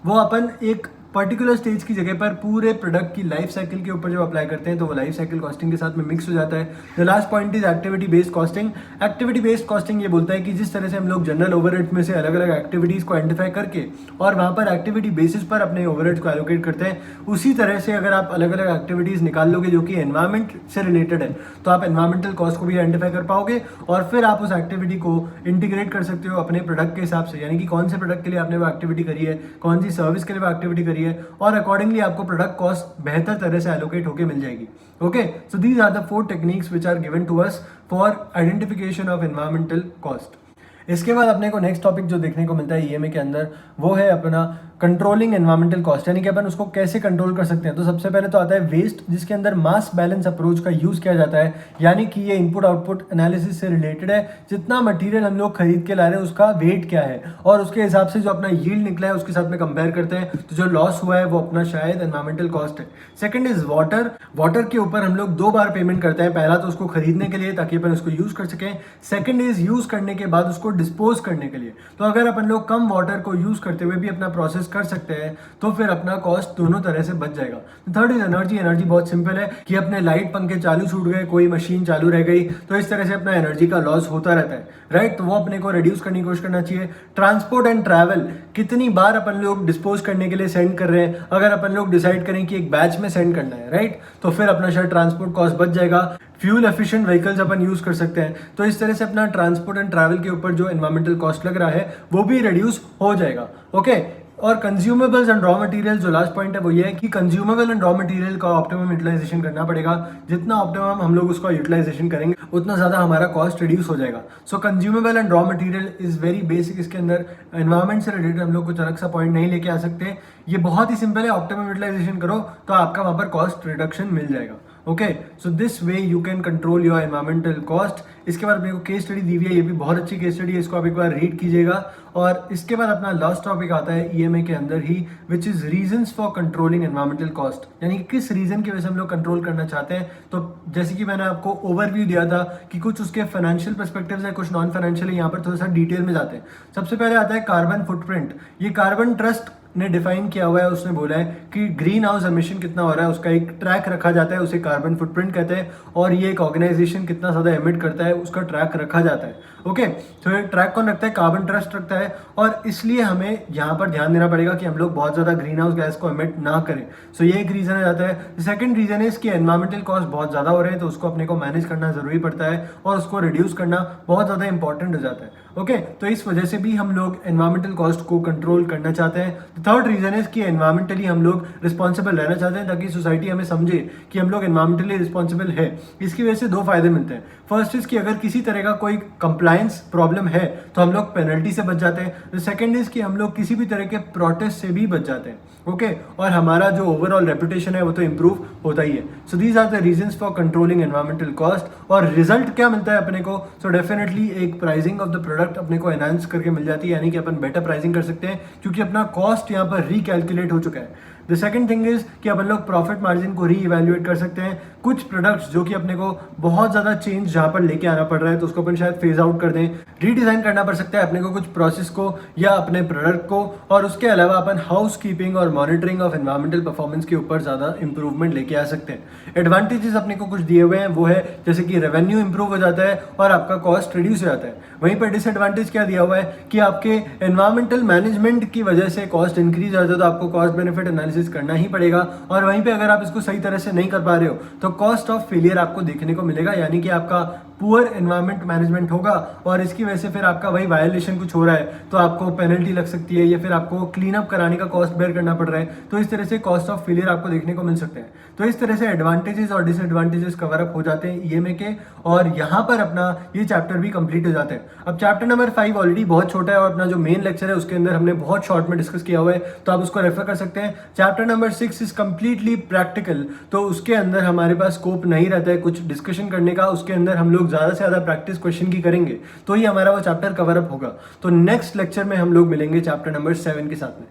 वो अपन एक पर्टिकुलर स्टेज की जगह पर पूरे प्रोडक्ट की लाइफ साइकिल के ऊपर जब अप्लाई करते हैं तो वो लाइफ साइकिल कॉस्टिंग के साथ में मिक्स हो जाता है। The last point is activity based costing. Activity based costing ये बोलता है कि जिस तरह से हम लोग जनरल ओवरहेड्स में से अलग अलग एक्टिविटीज को आइडेंटिफाई करके और वहाँ पर एक्टिविटी बेसिस पर अपने ओवरहेड्स को एलोकेट करते हैं, उसी तरह से अगर आप अलग अलग एक्टिविटीज निकाल लोगे जो कि एनवायरमेंट से रिलेटेड है तो आप एनवायरमेंटल कॉस्ट को भी आइडेंटिफाई कर पाओगे और फिर आप उस एक्टिविटी को इंटीग्रेट कर सकते हो अपने प्रोडक्ट के हिसाब से, यानी कि कौन से प्रोडक्ट के लिए आपने वो एक्टिविटी करी है, कौन सी सर्विस के लिए वो एक्टिविटी करी है, और अकॉर्डिंगली आपको प्रोडक्ट कॉस्ट बेहतर तरह से एलोकेट होकर मिल जाएगी। Okay, so these are the 4 techniques which are given to us for identification of environmental cost. इसके बाद अपने को नेक्स्ट टॉपिक जो देखने को मिलता है ईएमए के अंदर वो है अपना कंट्रोलिंग एनवायरमेंटल कॉस्ट, यानी कि अपन उसको कैसे कंट्रोल कर सकते हैं। तो सबसे पहले तो आता है वेस्ट, जिसके अंदर मास बैलेंस अप्रोच का यूज किया जाता है, यानी कि ये इनपुट आउटपुट एनालिसिस से रिलेटेड है। जितना मटेरियल हम लोग खरीद के ला रहे हैं उसका वेट क्या है और उसके हिसाब से जो अपना यील्ड निकला है उसके साथ में कंपेयर करते हैं, तो जो लॉस हुआ है वो अपना शायद एनवायरमेंटल कॉस्ट है। Second is water. वाटर के ऊपर हम लोग 2 बार पेमेंट करते हैं, पहला तो उसको खरीदने के लिए ताकि अपन उसको यूज कर सकें, सेकंड इज यूज करने के बाद उसको डिस्पोज करने के लिए। तो अगर अपन लोग कम वाटर को यूज करते हुए भी अपना प्रोसेस कर सकते हैं तो फिर अपना कॉस्ट दोनों तरह से बच जाएगा। Third is energy. एनर्जी बहुत सिंपल है कि अपने लाइट पंखे चालू छूट गए, कोई मशीन चालू रह गई, तो इस तरह से अपना एनर्जी का लॉस होता रहता है, राइट, तो वो अपने को रिड्यूस करने की कोशिश करना चाहिए। ट्रांसपोर्ट एंड ट्रैवल, कितनी बार अपन लोग डिस्पोज करने के लिए सेंड कर रहे हैं, अगर अपन लोग डिसाइड करें कि एक बैच में सेंड करना है, राइट, तो फिर अपना शायद ट्रांसपोर्ट कॉस्ट बच जाएगा। फ्यूल एफिशिएंट व्हीकल्स अपन यूज कर सकते हैं, तो इस तरह से अपना ट्रांसपोर्ट एंड ट्रैवल के ऊपर जो एनवायरमेंटल कॉस्ट लग रहा है वो भी रिड्यूस हो जाएगा। ओके, और कंज्यूमेबल्स एंड रॉ मटेरियल जो लास्ट पॉइंट है वो ये है कि कंज्यूमेबल एंड रॉ मटेरियल का ऑप्टिमम यूटिलाइजेशन करना पड़ेगा। जितना ऑप्टिमम हम लोग उसका यूटिलाइजेशन करेंगे उतना ज़्यादा हमारा कॉस्ट रिड्यूस हो जाएगा। So consumable and raw material is very basic. इसके अंदर एनवायरमेंट से रिलेटेड हम लोग कुछ अलग सा पॉइंट नहीं लेके आ सकते। ये बहुत ही सिंपल है, ऑप्टिमम यूटिलाइजेशन करो तो आपका वहाँ पर कॉस्ट रिडक्शन मिल जाएगा। Okay, so this way you can control your environmental cost. इसके बाद मेरे को केस स्टडी दी हुई है, ये भी बहुत अच्छी केस स्टडी है, इसको आप एक बार रीड कीजिएगा। और इसके बाद अपना लास्ट टॉपिक आता है ईएमए के अंदर ही, which is reasons for controlling environmental cost, यानी कि किस रीजन की वजह से हम लोग कंट्रोल करना चाहते हैं। तो जैसे कि मैंने आपको ओवरव्यू दिया था कि कुछ उसके फाइनेंशियल पर्सपेक्टिव्स है, कुछ नॉन फाइनेंशियल है, यहाँ पर थोड़ा सा डिटेल में जाते हैं। सबसे पहले आता है कार्बन फुटप्रिंट। ये कार्बन ट्रस्ट ने डिफाइन किया हुआ है, उसने बोला है कि ग्रीन हाउस एमिशन कितना हो रहा है उसका एक ट्रैक रखा जाता है, उसे कार्बन फुटप्रिंट कहते हैं। और ये एक ऑर्गेनाइजेशन कितना ज़्यादा एमिट करता है उसका ट्रैक रखा जाता है। ओके, तो ये ट्रैक कौन रखता है? कार्बन ट्रस्ट रखता है। और इसलिए हमें यहाँ पर ध्यान देना पड़ेगा कि हम लोग बहुत ज़्यादा ग्रीन हाउस गैस को एमिट ना करें। सो ये एक रीज़न आ जाता है। सेकंड रीज़न है इसकी एनवायरमेंटल कॉस्ट बहुत ज़्यादा हो रहे हैं, तो उसको अपने को मैनेज करना ज़रूरी पड़ता है और उसको रिड्यूस करना बहुत ज़्यादा इंपॉर्टेंट हो जाता है। ओके, तो इस वजह से भी हम लोग एनवायरमेंटल कॉस्ट को कंट्रोल करना चाहते हैं। थर्ड रीज़न है कि एनवायरमेंटली हम लोग रिस्पॉन्सिबल रहना चाहते हैं, ताकि सोसाइटी हमें समझे कि हम लोग एनवायरमेंटली रिस्पॉन्सिबल है। इसकी वजह से दो फायदे मिलते हैं। फर्स्ट इज कि अगर किसी तरह का कोई कंप्लायंस प्रॉब्लम है तो हम लोग पेनल्टी से बच जाते हैं। सेकंड इज कि हम लोग किसी भी तरह के प्रोटेस्ट से भी बच जाते हैं। ओके, और हमारा जो ओवरऑल रेपुटेशन है वो तो इंप्रूव होता ही है। So these are the reasons for controlling environmental cost. और रिजल्ट क्या मिलता है अपने को? सो डेफिनेटली एक प्राइसिंग ऑफ द प्रोडक्ट अपने को एनहांस करके मिल जाती है, यानी कि अपन बेटर प्राइसिंग कर सकते हैं क्योंकि अपना कॉस्ट यहाँ पर रिकैलकुलेट हो चुका है। द सेकंड थिंग इज कि अपन लोग प्रॉफिट मार्जिन को री इवेल्युएट कर सकते हैं। कुछ प्रोडक्ट्स जो कि अपने को बहुत ज़्यादा चेंज जहाँ पर लेके आना पड़ रहा है तो उसको अपन शायद फेज आउट कर दें, रीडिज़ाइन करना पड़ सकता है अपने को कुछ प्रोसेस को या अपने प्रोडक्ट को। और उसके अलावा अपन हाउस कीपिंग और मॉनिटरिंग ऑफ एनवायरमेंटल परफॉर्मेंस के ऊपर ज़्यादा इंप्रूवमेंट लेके आ सकते हैं। एडवांटेजेस अपने को कुछ दिए हुए हैं, वो है जैसे कि रेवेन्यू इंप्रूव हो जाता है और आपका कॉस्ट रिड्यूस हो जाता है। वहीं पर डिसएडवांटेज क्या दिया हुआ है कि आपके एनवायरमेंटल मैनेजमेंट की वजह से कॉस्ट इंक्रीज हो जाता है, तो आपको कॉस्ट बेनिफिट एनालिसिस करना ही पड़ेगा। और वहीं पे अगर आप इसको सही तरह से नहीं कर पा रहे हो तो कॉस्ट ऑफ फेलियर आपको देखने को मिलेगा, यानी कि आपका पुअर एनवायरमेंट मैनेजमेंट होगा और इसकी वजह से फिर आपका वही वायलेशन कुछ हो रहा है तो आपको पेनल्टी लग सकती है या फिर आपको क्लीन अप कराने का कॉस्ट बेयर करना पड़ रहा है। तो इस तरह से कॉस्ट ऑफ फेलियर आपको देखने को मिल सकते हैं। तो इस तरह से एडवांटेजेस और डिसएडवांटेजेस कवर अप हो जाते हैं ईएमए के, और यहाँ पर अपना ये चैप्टर भी कंप्लीट हो जाता है। अब चैप्टर नंबर 5 ऑलरेडी बहुत छोटा है और अपना जो मेन लेक्चर है उसके अंदर हमने बहुत शॉर्ट में डिस्कस किया हुआ है, तो आप उसको रेफर कर सकते हैं। Chapter number 6 is completely practical, तो उसके अंदर हमारे पास स्कोप नहीं रहता है कुछ डिस्कशन करने का। उसके अंदर हम लोग ज़्यादा से ज़्यादा प्रैक्टिस क्वेश्चन की करेंगे तो ही हमारा वो चैप्टर कवर अप होगा। तो नेक्स्ट लेक्चर में हम लोग मिलेंगे चैप्टर नंबर 7 के साथ में।